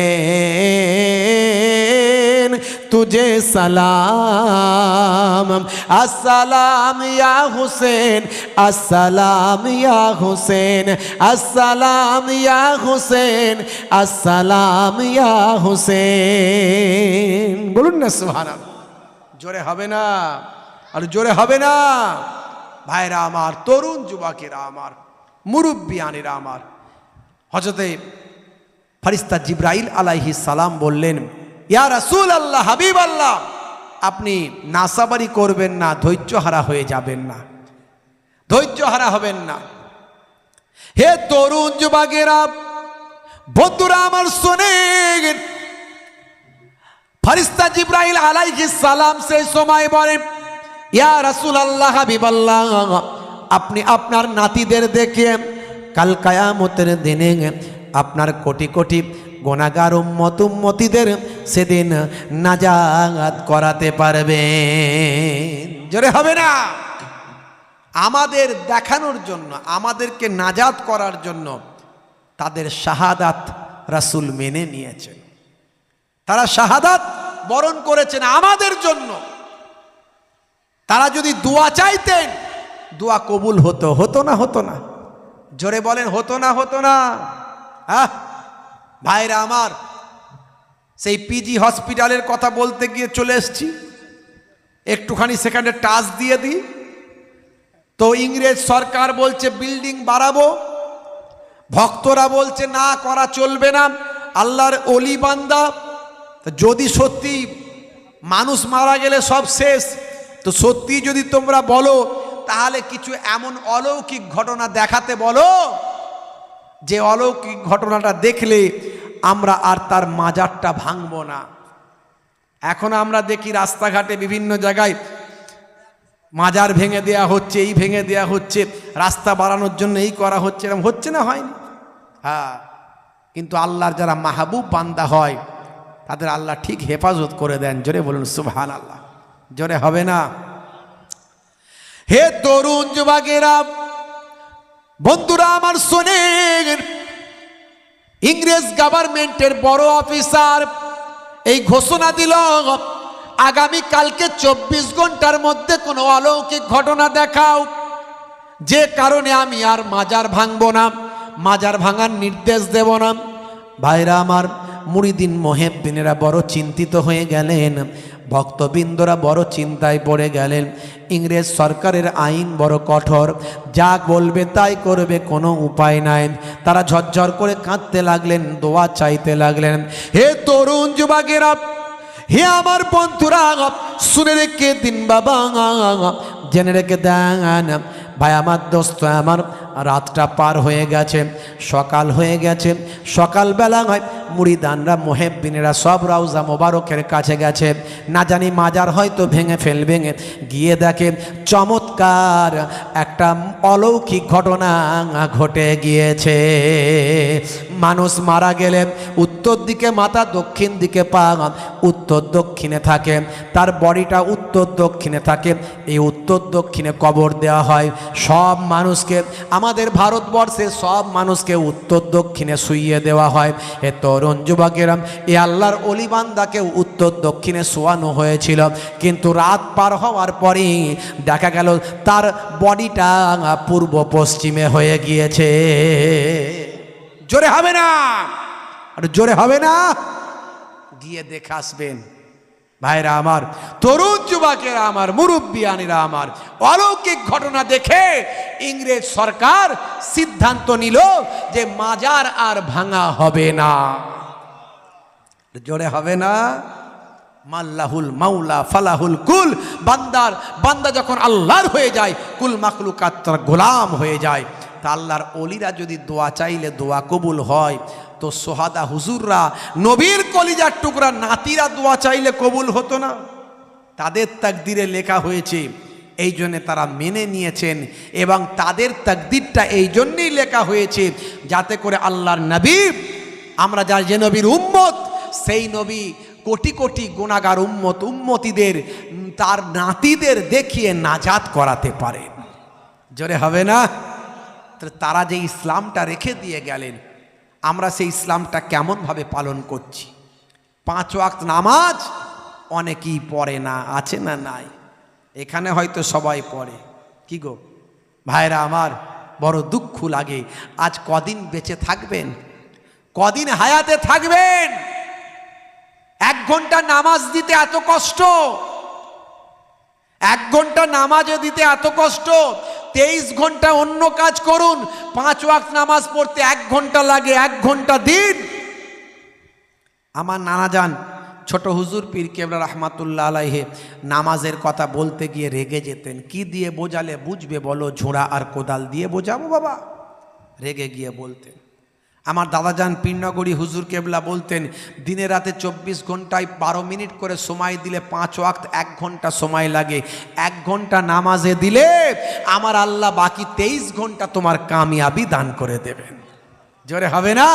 तुझे सलाम। अस्सलाम या हुसैन, अस्सलाम या हुसैन, अस्सलाम या हुसैन, अस्सलाम या हुसैन। बोलুন না সুবহানাল্লাহ। জোরে হবে না, আর জোরে হবে না। ভাইরা আমার, তরুণ যুবকেরা আমার, মুরব্বিয়ানেরা আমার, হযরতে ফেরেশতা জিবরাইল আলাইহিস সালাম বললেন, ইয়া রাসূল আল্লাহ, হাবিব আল্লাহ, আপনি নাসাবারি করবেন না, ধৈর্যহারা হয়ে যাবেন না, ধৈর্যহারা হবেন না। হে তরুণ যুবকেরা, বন্ধুরা আমার শোনেন, ফেরেশতা জিবরাইল আলাইহিস সালাম সেই সময় বলেন, ইয়া রাসূলুল্লাহ, হাবিবাল্লাহ, আপনি আপনার নাতিদের দেখে কাল কিয়ামতের দিনে আপনার কোটি কোটি গুনাহগার উম্মত উম্মতিদের সেদিন নাজাত করাতে পারবেন। জোরে হবে না। আমাদের দেখানোর জন্য, আমাদেরকে নাজাত করার জন্য তাদের শাহাদাত রাসূল মেনে নিয়েছেন, তারা শাহাদাত বরণ করেছেন আমাদের জন্য। তারা যদি দোয়া চাইতেন, দোয়া কবুল হতো, হতো না? হতো না? জোরে বলেন, হতো না? হতো না? হ্যাঁ ভাইরা আমার, সেই পিজি হসপিটালের কথা বলতে গিয়ে চলে এসছি, একটুখানি সেখানে টাচ দিয়ে দিই তো ইংরেজ সরকার বলছে বিল্ডিং বাড়াবো, ভক্তরা বলছে না, করা চলবে না, আল্লাহর ওলি বান্দা। যদি সত্যি মানুষ মারা গেলে সব শেষ, তো সত্যি যদি তোমরা বলো, তাহলে কিছু এমন অলৌকিক ঘটনা দেখাতে বলো, যে অলৌকিক ঘটনাটা দেখলে আমরা আর তার মাজারটা ভাঙবো না। এখন আমরা দেখি রাস্তাঘাটে বিভিন্ন জায়গায় মাজার ভেঙে দেয়া হচ্ছে, এই ভেঙে দেয়া হচ্ছে, রাস্তা বাড়ানোর জন্য এই করা হচ্ছে, এরকম হচ্ছে না? হয়নি? হ্যাঁ, কিন্তু আল্লাহর যারা মাহবুব বান্দা হয়, তাদের আল্লাহ ঠিক হেফাজত করে দেন। জোরে বলুন সুবহানাল্লাহ। জোরে হবে না? হে তরুণ যুবকেরা, বন্ধুরা আমার শোনেন, ইংরেজ গভর্নমেন্টের বড় অফিসার এই ঘোষণা দিল, আগামী কালকে 24 ঘন্টার মধ্যে কোনো অলৌকিক ঘটনা দেখাও, যে কারণে আমি আর মাজার ভাঙবো না, মাজার ভাঙার নির্দেশ দেব না। ভাইরা আমার, মুরিদিন মুহিব্বিনেরা বড় চিন্তিত হয়ে গেলেন, ভক্তবৃন্দরা বড় চিন্তায় পড়ে গেলেন। ইংরেজ সরকারের আইন বড় কঠোর, যা বলবে তাই করবে, কোনো উপায় নাই। তারা ঝরঝর করে কাঁদতে লাগলেন, দোয়া চাইতে লাগলেন। হে তরুণ যুবকেরা, হে আমার বন্ধুরা, শুনে রেখে দিন বাবা, জেনে রেখে দেন ভাই আমার, দোস্ত আমার, রাতটা পার হয়ে গেছে, সকাল হয়ে গেছে। সকালবেলা হয় মুরিদানরা মুহিব্বিনেরা সব রওজা মোবারকের কাছে গেছে, না জানি মাজার হয়তো ভেঙে ফেলবে। গিয়ে দেখে চমৎকার একটা অলৌকিক ঘটনা ঘটে গিয়েছে। মানুষ মারা গেলে উত্তর দিকে মাথা, দক্ষিণ দিকে পা, উত্তর দক্ষিণে থাকে, তার বডিটা উত্তর দক্ষিণে থাকে। এই উত্তর দক্ষিণে কবর দেওয়া হয় সব মানুষকে, আমাদের ভারতবর্ষের সব মানুষকে উত্তর দক্ষিণে শুইয়ে দেওয়া হয়। এ তরুণ যুবকেরা, এ আল্লাহর ওলি বান্দাকে উত্তর দক্ষিণে শোয়ানো হয়েছিল, কিন্তু রাত পার হওয়ার পরেই দেখা গেল তার বডিটা পূর্ব পশ্চিমে হয়ে গিয়েছে। জোরে হবে না? আর জোরে হবে না? গিয়ে দেখে আসবেন। ভাইরা আমার, তরুণ যুবকেরা আমার, মুরব্বিয়ানেরা আমার, অলৌকিক ঘটনা দেখে ইংরেজ সরকার সিদ্ধান্ত নিল যে মাজার আর ভাঙা হবে না। জোরে হবে না? মাল্লাহুল মাওলা ফালাহুল কুল। বান্দা যখন আল্লাহর হয়ে যায়, কুল মাখলুকাত তার গোলাম হয়ে যায়। তা আল্লাহর ওলিরা যদি দোয়া চাইলে দোয়া কবুল হয়, তো সোহাদা হুজুররা, নবীর কলিজার টুকরা নাতিরা দোয়া চাইলে কবুল হতো না? তাদের তাকদিরে লেখা হয়েছে, এই জন্যে তারা মেনে নিয়েছেন, এবং তাদের তাকদিরটা এই জন্যেই লেখা হয়েছে যাতে করে আল্লাহর নবী, আমরা যার যে নবীর উম্মত, সেই নবী কোটি কোটি গুনাহগার উম্মতিদের তার নাতিদের দেখিয়ে নাজাত করাতে পারেন। জোরে হবে না? তারা যে ইসলামটা রেখে দিয়ে গেলেন, আমরা সেই ইসলামটা কেমনভাবে পালন করছি? 5 ওয়াক্ত নামাজ অনেকেই পড়ে না, আছে না নাই? এখানে হয়তো সবাই পড়ে। কি গো ভাইরা আমার, বড় দুঃখ লাগে। আজ কদিন বেঁচে থাকবেন, কদিন হায়াতে থাকবেন, 1 ঘন্টা নামাজ দিতে এত কষ্ট, 1 ঘন্টা নামাজে দিতে এত কষ্ট। 23 ঘন্টা অন্য কাজ করুন, 5 ওয়াক্ত নামাজ পড়তে 1 ঘন্টা লাগে, 1 ঘন্টা দিন। আমার নানা যান ছোট হুজুর পীর কেবলা রহমাতুল্লাহ আলাইহি নামাজের কথা বলতে গিয়ে রেগে যেতেন। কি দিয়ে বোঝালে বুঝবে বলো? ঝোড়া আর কোদাল দিয়ে বোঝাবো বাবা? রেগে গিয়ে বলতেন। আমার দাদাজান পীরনগরী হুজুর কেবলা বলতেন, দিনে রাতে 24 ঘন্টায় 12 মিনিট করে সময় দিলে 5 ওয়াক্ত 1 ঘন্টা সময় লাগে। 1 ঘন্টা নামাজে দিলে আমার আল্লাহ বাকি 23 ঘন্টা তোমার কামিয়াবি দান করে দেবেন। জোরে হবে না?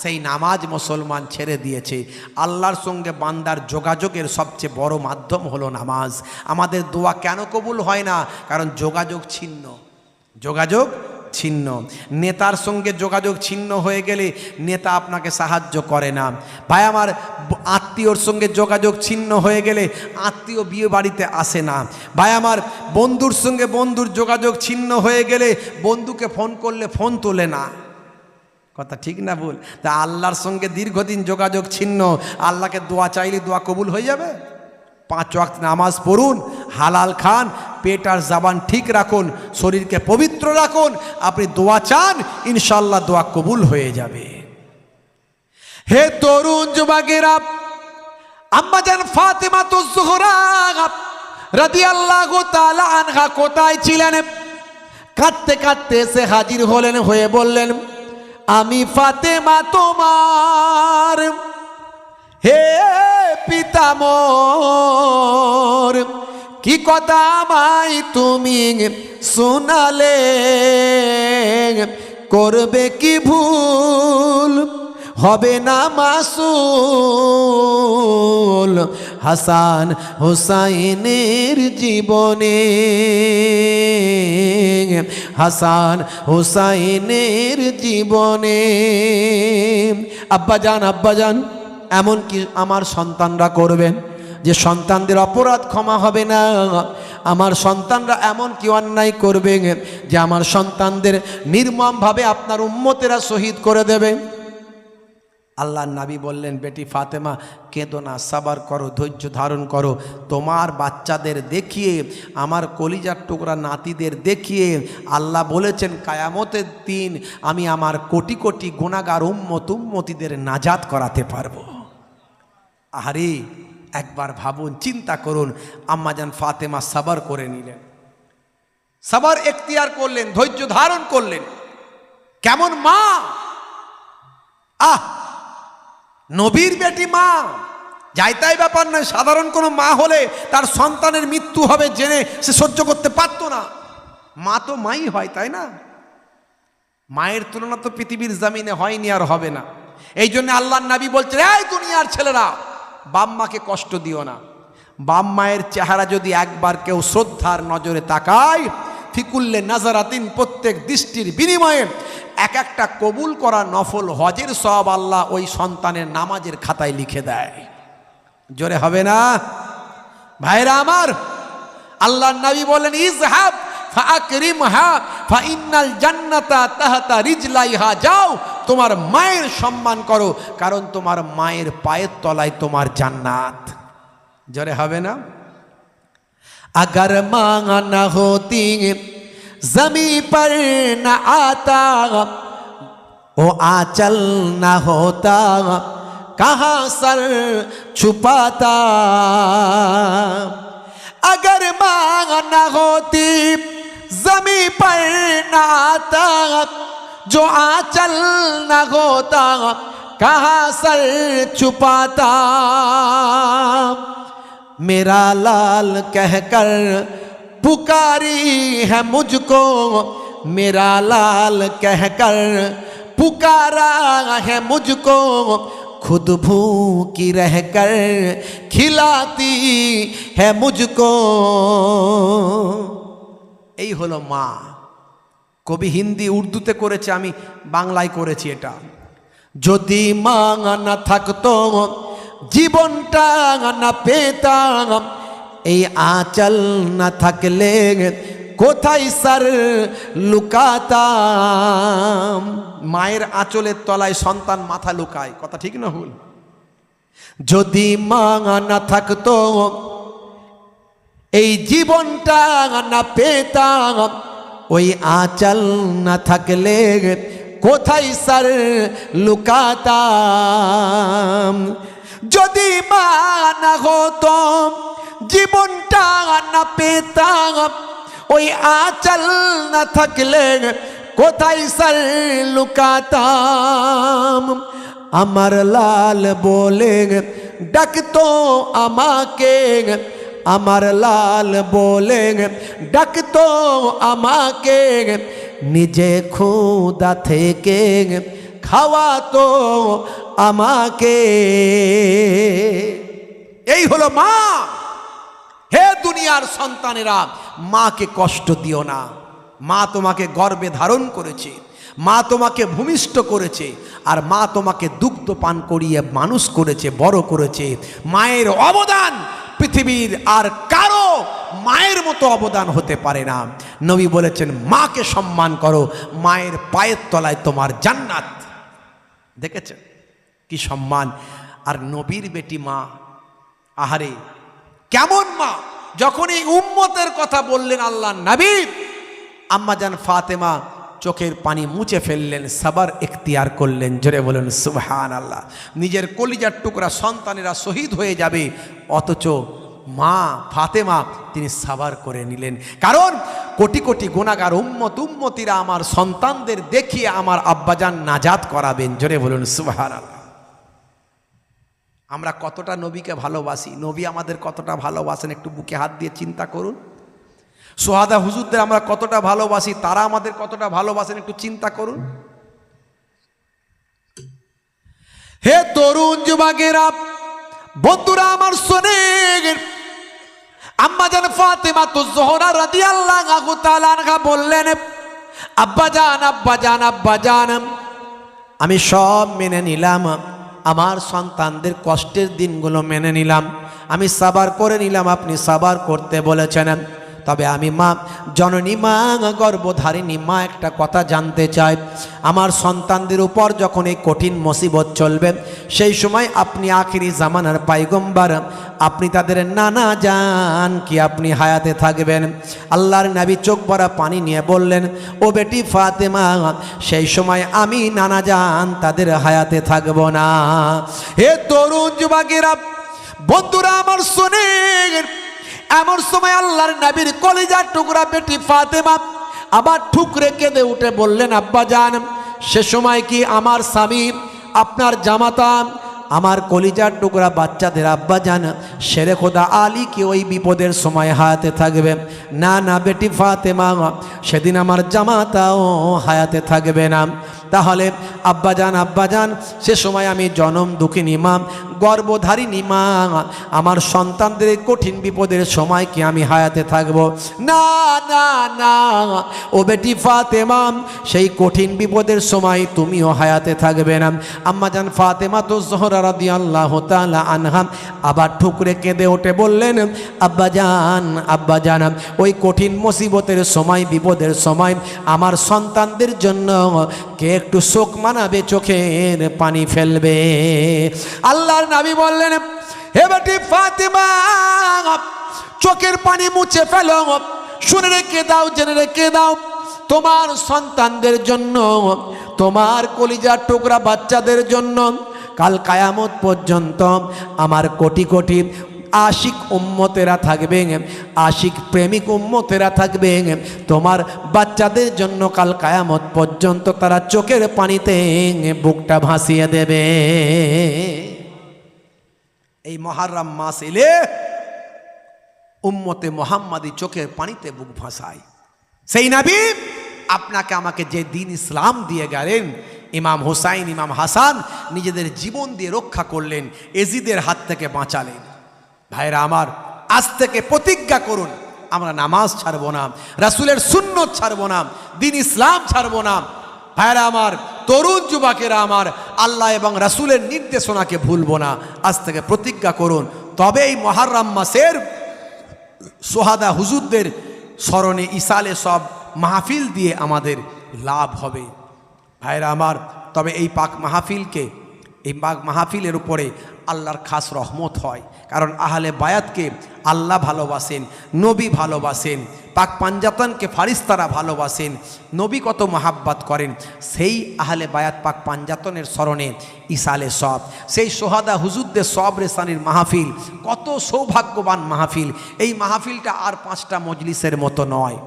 সেই নামাজ মুসলমান ছেড়ে দিয়েছে। আল্লাহর সঙ্গে বান্দার যোগাযোগের সবচেয়ে বড় মাধ্যম হলো নামাজ। আমাদের দোয়া কেন কবুল হয় না? কারণ যোগাযোগ ছিন্ন, যোগাযোগ ছিন্ন। নেতার সঙ্গে যোগাযোগ ছিন্ন হয়ে গেলে নেতা আপনাকে সাহায্য করে না। ভাই আমার, আত্মীয়র সঙ্গে যোগাযোগ ছিন্ন হয়ে গেলে আত্মীয় বিয়ে বাড়িতে আসে না। ভাই আমার, বন্ধুর সঙ্গে বন্ধুর যোগাযোগ ছিন্ন হয়ে গেলে বন্ধুকে ফোন করলে ফোন তোলে না। কথা ঠিক না ভুল? তা আল্লাহর সঙ্গে দীর্ঘদিন যোগাযোগ ছিন্ন, আল্লাহকে দোয়া চাইলে দোয়া কবুল হয়ে যাবে? 5 ওয়াক্ত নামাজ পড়ুন, হালাল খান, পেট আর জবান ঠিক রাখুন, শরীরকে পবিত্র রাখুন, আপনি দোয়া চান, ইনশাআল্লাহ দোয়া কবুল হয়ে যাবে। হে তরুণ যুবকেরা, আম্মা জান ফাতেমাতুজ জোহরা রাদিয়াল্লাহু তাআলা আনহা কোথায় ছিলেন? কাঁদতে কাঁদতে এসে হাজির হলেন, হয়ে বললেন, আমি ফাতেমা তোমার, হে পিতামর, কি কথা আমায় তুমি শোনালে, করবে কি ভুল, হবে না মাসুল হাসান হুসাইনের জীবনে, হাসান হুসাইনের জীবনে। আব্বাজান, আব্বাজান, এমন কি আমার সন্তানরা করবেন যে সন্তানদের অপরাধ ক্ষমা হবে না? আমার সন্তানরা এমন কি অন্যায় করবে যে আমার সন্তানদের নির্মমভাবে আপনার উম্মতেরা শহীদ করে দেবে? আল্লাহর নবী বললেন, বেটি ফাতেমা কেঁদো না, সাবার করো, ধৈর্য ধারণ করো। তোমার বাচ্চাদের দেখিয়ে, আমার কলিজার টুকরা নাতিদের দেখিয়ে আল্লাহ বলেছেন কিয়ামতের দিন আমি আমার কোটি কোটি গুনাহগার উম্মতিদের নাজাত করাতে পারবো। আরে একবার ভাবুন, চিন্তা করুন। আম্মাজান ফাতেমা সাবার করে নিলেন, সাবার এখতিয়ার করলেন, ধৈর্য ধারণ করলেন। কেমন মা! নবীর বেটি মা, যাইতাই ব্যাপার নয়। সাধারণ কোনো মা হলে তার সন্তানের মৃত্যু হবে জেনে সে সহ্য করতে পারতো না। মা তো মাই হয়, তাই না? মায়ের তুলনা তো পৃথিবীর জমিনে হয়নি আর হবে না। এই জন্য আল্লাহর নবী বলছেন, এই দুনিয়ার ছেলেরা, বাপ মাকে কষ্ট দিও না। বাপ মায়ের চেহারা যদি একবার কেউ শ্রদ্ধার নজরে তাকায়, ফিকুল্লে নাজারাতিন, প্রত্যেক দৃষ্টির বিনিময়ে এক একটা কবুল করা নফল হজের সওয়াব আল্লাহ ওই সন্তানের নামাজের খাতায় লিখে দেয়। জোরে হবে না? ভাইরা আমার, আল্লাহর নবী বলেন, ইজহাব ফাকরিমহা ফাইন্নাল জান্নাতা তাহতা রিজলাইহা, যাও তোমার মায়ের সম্মান করো, কারণ তোমার মায়ের পায়ের তলায় তোমার জান্নাত। জোরে হবে না? अगर माँ न होती जमी पर न आता, ओ आंचल न होता कहाँ सर छुपाता। अगर माँ न होती जमी पर न आता, जो आंचल न होता कहाँ सर छुपाता। मेरा लाल कहकर पुकारी है मुझको, मेरा लाल कहकर पुकारा है मुझको, खुद भूखी रहकर खिलाती है मुझको। এই হলো মা। কবি হিন্দি উর্দুতে করেছে, আমি বাংলায় করেছি এটা। যদি মা না থাকতো জীবনটা না পেতাম, এই আঁচল না থাকলে কোথায় স্যার লুকাতাম। মায়ের আঁচলের তলায় সন্তান মাথা লুকায়, কথা ঠিক না ভুল? যদি মা না থাকতো এই জীবনটা না পেতাম, ওই আঁচল না থাকলে কোথায় স্যার লুকাতাম। যদি মা না হতো জীবনটা না পেতাম, ওই আঁচল না থাকলে কোথায় স্যার লুকাতাম। আমার লাল বলে ডাকতো আমাকে, আমার লাল বলে ডাকতো আমাকে, নিজে ক্ষুধা থেকে খাওয়াতো আমাকে। এই হলো মা। হে দুনিয়ার সন্তানেরা, মাকে কষ্ট দিও না। মা তোমাকে গর্ভে ধারণ করেছে, মা তোমাকে ভূমিষ্ঠ করেছে, আর মা তোমাকে দুগ্ধ পান করিয়ে মানুষ করেছে, বড় করেছে। মায়ের অবদান পৃথিবীর আর কারো মায়ের মতো অবদান হতে পারে না। নবী বলেছেন মাকে সম্মান করো, মায়ের পায়ের তলায় তোমার জান্নাত। দেখেছেন কি সম্মান? আর নবীর বেটি মা, আহারে কেমন মা! যখন এই উম্মতের কথা বললেন আল্লাহ নবী, আম্মাজান ফাতেমা চোখের পানি মুছে ফেললেন, সাবার ইখতিয়ার করলেন। জোরে বলেন সুবহানাল্লাহ। নিজের কলিজার টুকরা সন্তানেরা শহীদ হয়ে যাবে, অথচ মা ফাতেমা তিনি সাবার করে নিলেন। কারণ কোটি কোটি গুনাহগার উম্মতিরা আমার সন্তানদের দেখিয়ে আমার আব্বাজান নাজাত করাবেন। জোরে বলুন সুবহানাল্লাহ। আমরা কতটা নবীকে ভালোবাসি, নবী আমাদের কতটা ভালোবাসেন, একটু বুকে হাত দিয়ে চিন্তা করুন। সোহাদা হুজুরদের আমরা কতটা ভালোবাসি, তারা আমাদের কতটা ভালোবাসেন, একটু চিন্তা করুন। হে তরুণ যুবকেরা, বন্ধুরা আমার শোনেন, আম্মাজান ফাতেমা জোহরা রাদিয়াল্লাহু তাআলা আনহা বললেন, আব্বাজান আব্বাজান আব্বাজান, আমি সব মেনে নিলাম, আমার সন্তানদের কষ্টের দিনগুলো মেনে নিলাম, আমি সাবার করে নিলাম, আপনি সাবার করতে বলেছেন। তবে আমি মা, জননী মা, গর্ভধারিণী মা, একটা কথা জানতে চাই। আমার সন্তানদের উপর যখন এই কঠিন মুসিবত চলবে, সেই সময় আপনি আখিরি জামানার পায়গম্বর, আপনি তাদের নানা জান কি আপনি হায়াতে থাকবেন? আল্লাহর নবী চোখ ভরা পানি নিয়ে বললেন, ও বেটি ফাতেমা, সেই সময় আমি নানা জান তাদের হায়াতে থাকব না। হে তরুণ যুবকেরা, বন্ধুরা আমার শুনেন, এমন সময় আল্লাহর নবীর কলিজার টুকরা বেটি ফাতেমা আবার ঠুকরে কেঁদে উঠে বললেন, আব্বাজান, সে সময় কি আমার স্বামী, আপনার জামাতা, আমার কলিজার টুকরা বাচ্চাদের আব্বাজান শেরে খোদা আলী কি ওই বিপদের সময় হায়াতে থাকবে? না না বেটি ফাতেমা, সেদিন আমার জামাতাও হায়াতে থাকবে না। তাহলে আব্বাজান আব্বাজান, সে সময় আমি জনম দুঃখিনী মা, গর্ভধারিণী মা, আমার সন্তানদের কঠিন বিপদের সময় কি আমি হায়াতে থাকব? না না না, ও বেটি ফাতেমা, সেই কঠিন বিপদের সময় তুমিও হায়াতে থাকবে না। আম্মাজান ফাতেমা তো জোহরা রাদিয়াল্লাহু তাআলা আনহা আবার ঠুকরে কেঁদে ওঠে বললেন, আব্বাজান আব্বাজান, ওই কঠিন মুসিবতের সময়, বিপদের সময় আমার সন্তানদের জন্য কে একটু শোক মানাবে, চোখের পানি ফেলবে? আল্লাহর নবী বললেন, হে বেটি ফাতেমা, চোখের পানি মুছে ফেলো, শুনে রেখে দাও, জেনে রেখে দাও, তোমার সন্তানদের জন্য, তোমার কলিজার টুকরা বাচ্চাদের জন্য কাল কায়ামত পর্যন্ত আমার কোটি কোটি আশিক উম্মতেরা থাকবে, আশিক প্রেমিক উম্মতেরা থাকবে। তোমার বাচ্চাদের জন্য কাল কায়ামত পর্যন্ত তারা চোখের পানিতে বুকটা ভাসিয়ে দেবে। এই মুহররম মাস এলে উম্মতে মুহাম্মাদি চোখের পানিতে বুক ভাসায়। সেই নবী আপনাকে আমাকে যে দিন ইসলাম দিয়ে গেলেন, ইমাম হুসাইন ইমাম হাসান নিজেদের জীবন দিয়ে রক্ষা করলেন, এজিদের হাত থেকে বাঁচালেন। ভাইরা আমার, আজ থেকে প্রতিজ্ঞা করুন, আমরা নামাজ ছাড়বো না, রাসূলের সুন্নত ছাড়বো না, দিন ইসলাম ছাড়বো না। ভাইরা আমার, তরুণ যুবকেরা আমার, আল্লাহ এবং রাসূলের নির্দেশনাকে ভুলবো না। আজ থেকে প্রতিজ্ঞা করুন, তবে এই মুহররম মাসের সোহাদা হুজুরদের স্মরণে ইসালে সব মাহফিল দিয়ে আমাদের লাভ হবে। ভাইরা আমার, তবে এই পাক মাহফিলকে, এই পাক মাহফিলের উপরে আল্লাহর খাস রহমত হয়, কারণ আহলে বায়াতকে আল্লাহ ভালোবাসেন, নবী ভালোবাসেন, পাক পাঞ্জাতনকে ফারিস্তারা ভালোবাসেন, নবী কত মহাব্বত করেন। সেই আহলে বায়াত পাক পাঞ্জাতনের স্মরণে ইসালে সব, সেই সোহাদা হুজুরদের সব রেসানির মাহফিল কত সৌভাগ্যবান মাহফিল। এই মাহফিলটা আর 5টা মজলিসের মতো নয়।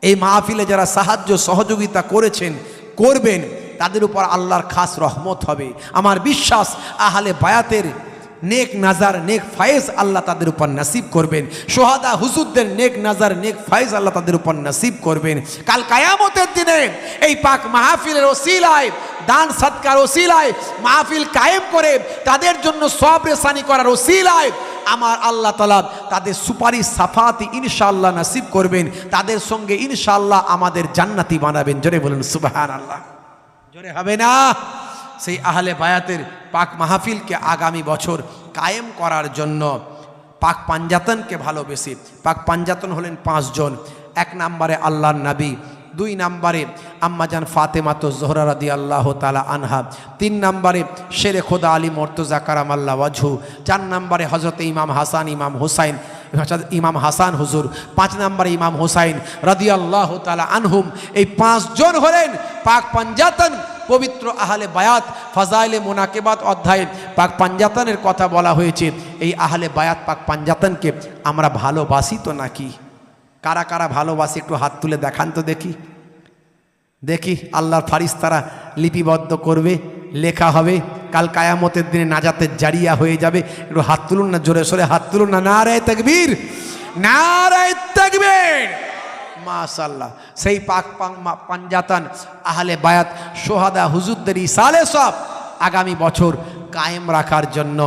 এই মাহফিলে যারা সাহায্য সহযোগিতা করেছেন, করবেন, তাদের উপর আল্লাহর খাস রহমত হবে। আমার বিশ্বাস আহলে বায়াতের নেক নাজার, নেক ফায়েজ আল্লাহ তাদের উপর নসিব করবেন। সোহাদা হুজুরদের নেক নাজার, নেক ফায়েজ আল্লাহ তাদের উপর নসিব করবেন। কাল কিয়ামতের দিনে এই পাক মাহফিলের ওসিলায়, দান সদকার ওসিলায় মাহফিল কায়েম করে তাদের জন্য সব রেসানি করার ওসিলায় আমার আল্লাহ তাআলা তাদের সুপারিশ সাফাতি ইনশাআল্লাহ নসিব করবেন। তাদের সঙ্গে ইনশাআল্লাহ আমাদের জান্নাতি বানাবেন। জোরে বলুন সুবহানাল্লাহ। জোরে হবে না? সেই আহলে বায়াতের পাক মাহফিলকে আগামী বছর কায়েম করার জন্য পাক পাঞ্জাতনকে ভালোবেসে, পাক পাঞ্জাতন হলেন 5 জন। 1 নম্বরে আল্লাহর নবী, 2 নম্বরে আম্মাজান ফাতেমা তো জোহরা রাদিয়াল্লাহু তাআলা আনহা, 3 নম্বরে শেরে খোদা আলী মুর্তজা কারামাল্লাহু ওয়াজহু, 4 নম্বরে হযরত ইমাম হাসান ইমাম হুসাইন ইমাম হাসান হুজুর, 5 নম্বরে ইমাম হুসাইন রাদিয়াল্লাহু তাআলা আনহুম। এই 5 জন হলেন পাক পাঞ্জাতন। পবিত্র আহলে বায়াত ফাজাইলে মুনাকেবাত অধ্যায়ে পাক পাঞ্জাতনের কথা বলা হয়েছে। এই আহলে বায়াত পাক পাঞ্জাতনকে আমরা ভালোবাসি তো নাকি? কারা কারা ভালোবাসি একটু হাত তুলে দেখান তো দেখি, দেখি। আল্লাহর ফারিস্তারা লিপিবদ্ধ করবে, লেখা হবে, কাল কায়ামতের দিনে নাজাতের জারিয়া হয়ে যাবে। একটু হাত তুলুন না, জোরে সোরে হাত তুলুন না। নারায়ে তাকবীর, নারায়ে তাকবীর। মাশাআল্লাহ। সেই পাক পাঞ্জাতন আহলে বায়াত সোহাদা হুজুরদের ইসালে সব আগামী বছর কায়েম রাখার জন্য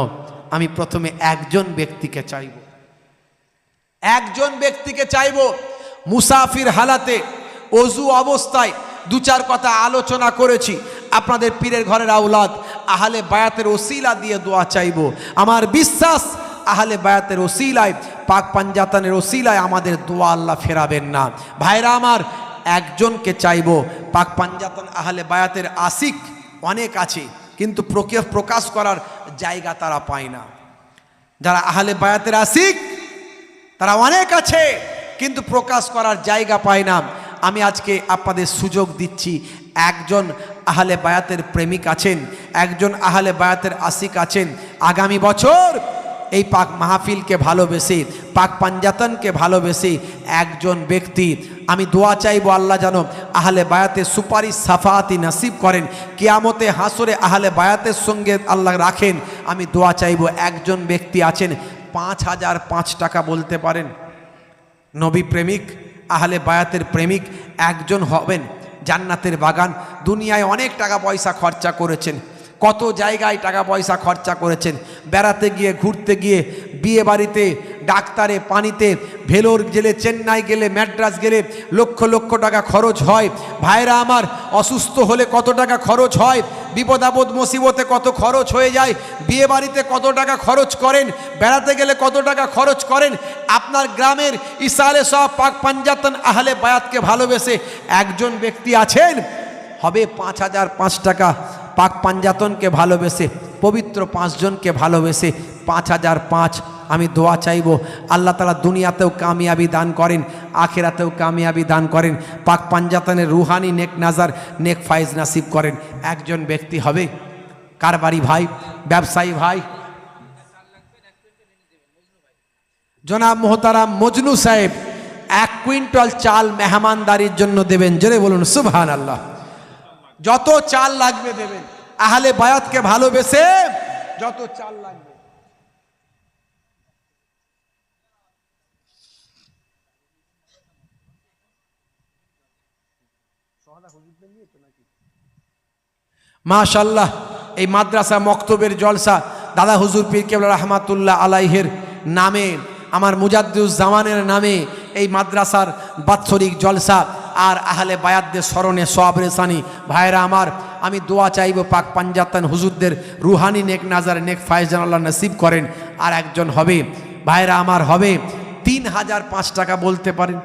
আমি প্রথমে একজন ব্যক্তিকে চাইব, একজন ব্যক্তিকে চাইব মুসাফির হালাতে, অজু অবস্থায় 2-4 কথা আলোচনা করেছি। আপনাদের পীরের ঘরের আওলাদ আহলে বায়াতের ওসিলা দিয়ে দোয়া চাইব। আমার বিশ্বাস আহলে বায়াতের ওসিলায়, পাক পাঞ্জাতনের ওসিলায় আমাদের দোয়া আল্লাহ ফেরাবেন না। ভাইরা আমার, একজনকে চাইব। পাক পাঞ্জাতন আহলে বায়াতের আশিক অনেক আছে, কিন্তু প্রকাশ করার জায়গা তারা পায় না। যারা আহলে বায়াতের আশিক তারা অনেক আছে, কিন্তু প্রকাশ করার জায়গা পায় না। আমি আজকে আপনাদের সুযোগ দিচ্ছি, একজন আহলে বায়াতের প্রেমিক আছেন, একজন আহলে বায়াতের আশিক আছেন, আগামী বছর এই পাক মাহফিলকে ভালোবেসে, পাক পাঞ্জাতনকে ভালোবেসে একজন ব্যক্তি, আমি দোয়া চাইবো আল্লাহ যেন আহলে বায়াতের সুপারিশ সাফাতি নসিব করেন, কিয়ামতে হাসরে আহলে বায়াতের সঙ্গে আল্লাহ রাখেন। আমি দোয়া চাইবো, একজন ব্যক্তি আছেন 5005 টাকা বলতে পারেন, নবী প্রেমিক, আহলে বায়াতের প্রেমিক একজন হবেন। জান্নাতের বাগান, দুনিয়ায় অনেক টাকা পয়সা খরচা করেছেন, কত জায়গায় টাকা পয়সা খরচা করেছেন, বেড়াতে গিয়ে, ঘুরতে গিয়ে, বিয়ে বাড়িতে, ডাক্তারে, পানিতে, ভেলোর গেলে, চেন্নাই গেলে, ম্যাড্রাস গেলে লক্ষ লক্ষ টাকা খরচ হয়। ভাইরা আমার, অসুস্থ হলে কত টাকা খরচ হয়, বিপদ আপদ মুসিবতে কত খরচ হয়ে যায়, বিয়ে বাড়িতে কত টাকা খরচ করেন, বেড়াতে গেলে কত টাকা খরচ করেন। আপনার গ্রামের ইসালে সব পাক পাঞ্জাতন আহলে বায়াতকে ভালোবেসে একজন ব্যক্তি আছেন, হবে 5005 টাকা পাক পাঞ্জাতনকে ভালোবেসে পবিত্র 5 জনকে ভালোবেসে 5005 আমি দোয়া চাইব আল্লাহ তাআলা দুনিয়াতেও কামিয়াবি দান করেন, আখিরাতেও কামিয়াবি দান করেন, পাক পাঞ্জাতনের রুহানি নেক নাজার নেক ফায়েজ নাসিব করেন। একজন ব্যক্তি হবে, কারবারি ভাই, ব্যবসায়ী ভাই, জনাব মোহতারাম মজনু সাহেব 1 কুইন্টাল চাল মেহমানদারির জন্য দেবেন। জোরে বলুন সুবহানাল্লাহ। যত চাল লাগবে দেবেন, আহলে বায়াতকে ভালোবেসে যত চাল লাগবে। মাশাআল্লাহ, এই মাদ্রাসা মক্তবের জলসা দাদা হুজুর পীর কেবলা রহমাতুল্লাহ আলাইহের নামে, আমার মুজাদ্দিদুজ্জামানের নামে এই মাদ্রাসার বাৎসরিক জলসা আর আহলে বায়াতদের স্মরণে সওয়াব রেসানি। ভাইরা আমার, আমি দোয়া চাইব পাক পাঞ্জাতন হুজুরদের রুহানি নেক নাজার নেক ফায়েজ যেন আল্লাহ নসিব করেন। আর একজন হবে ভাইরা আমার, হবে 3005 টাকা বলতে পারেন।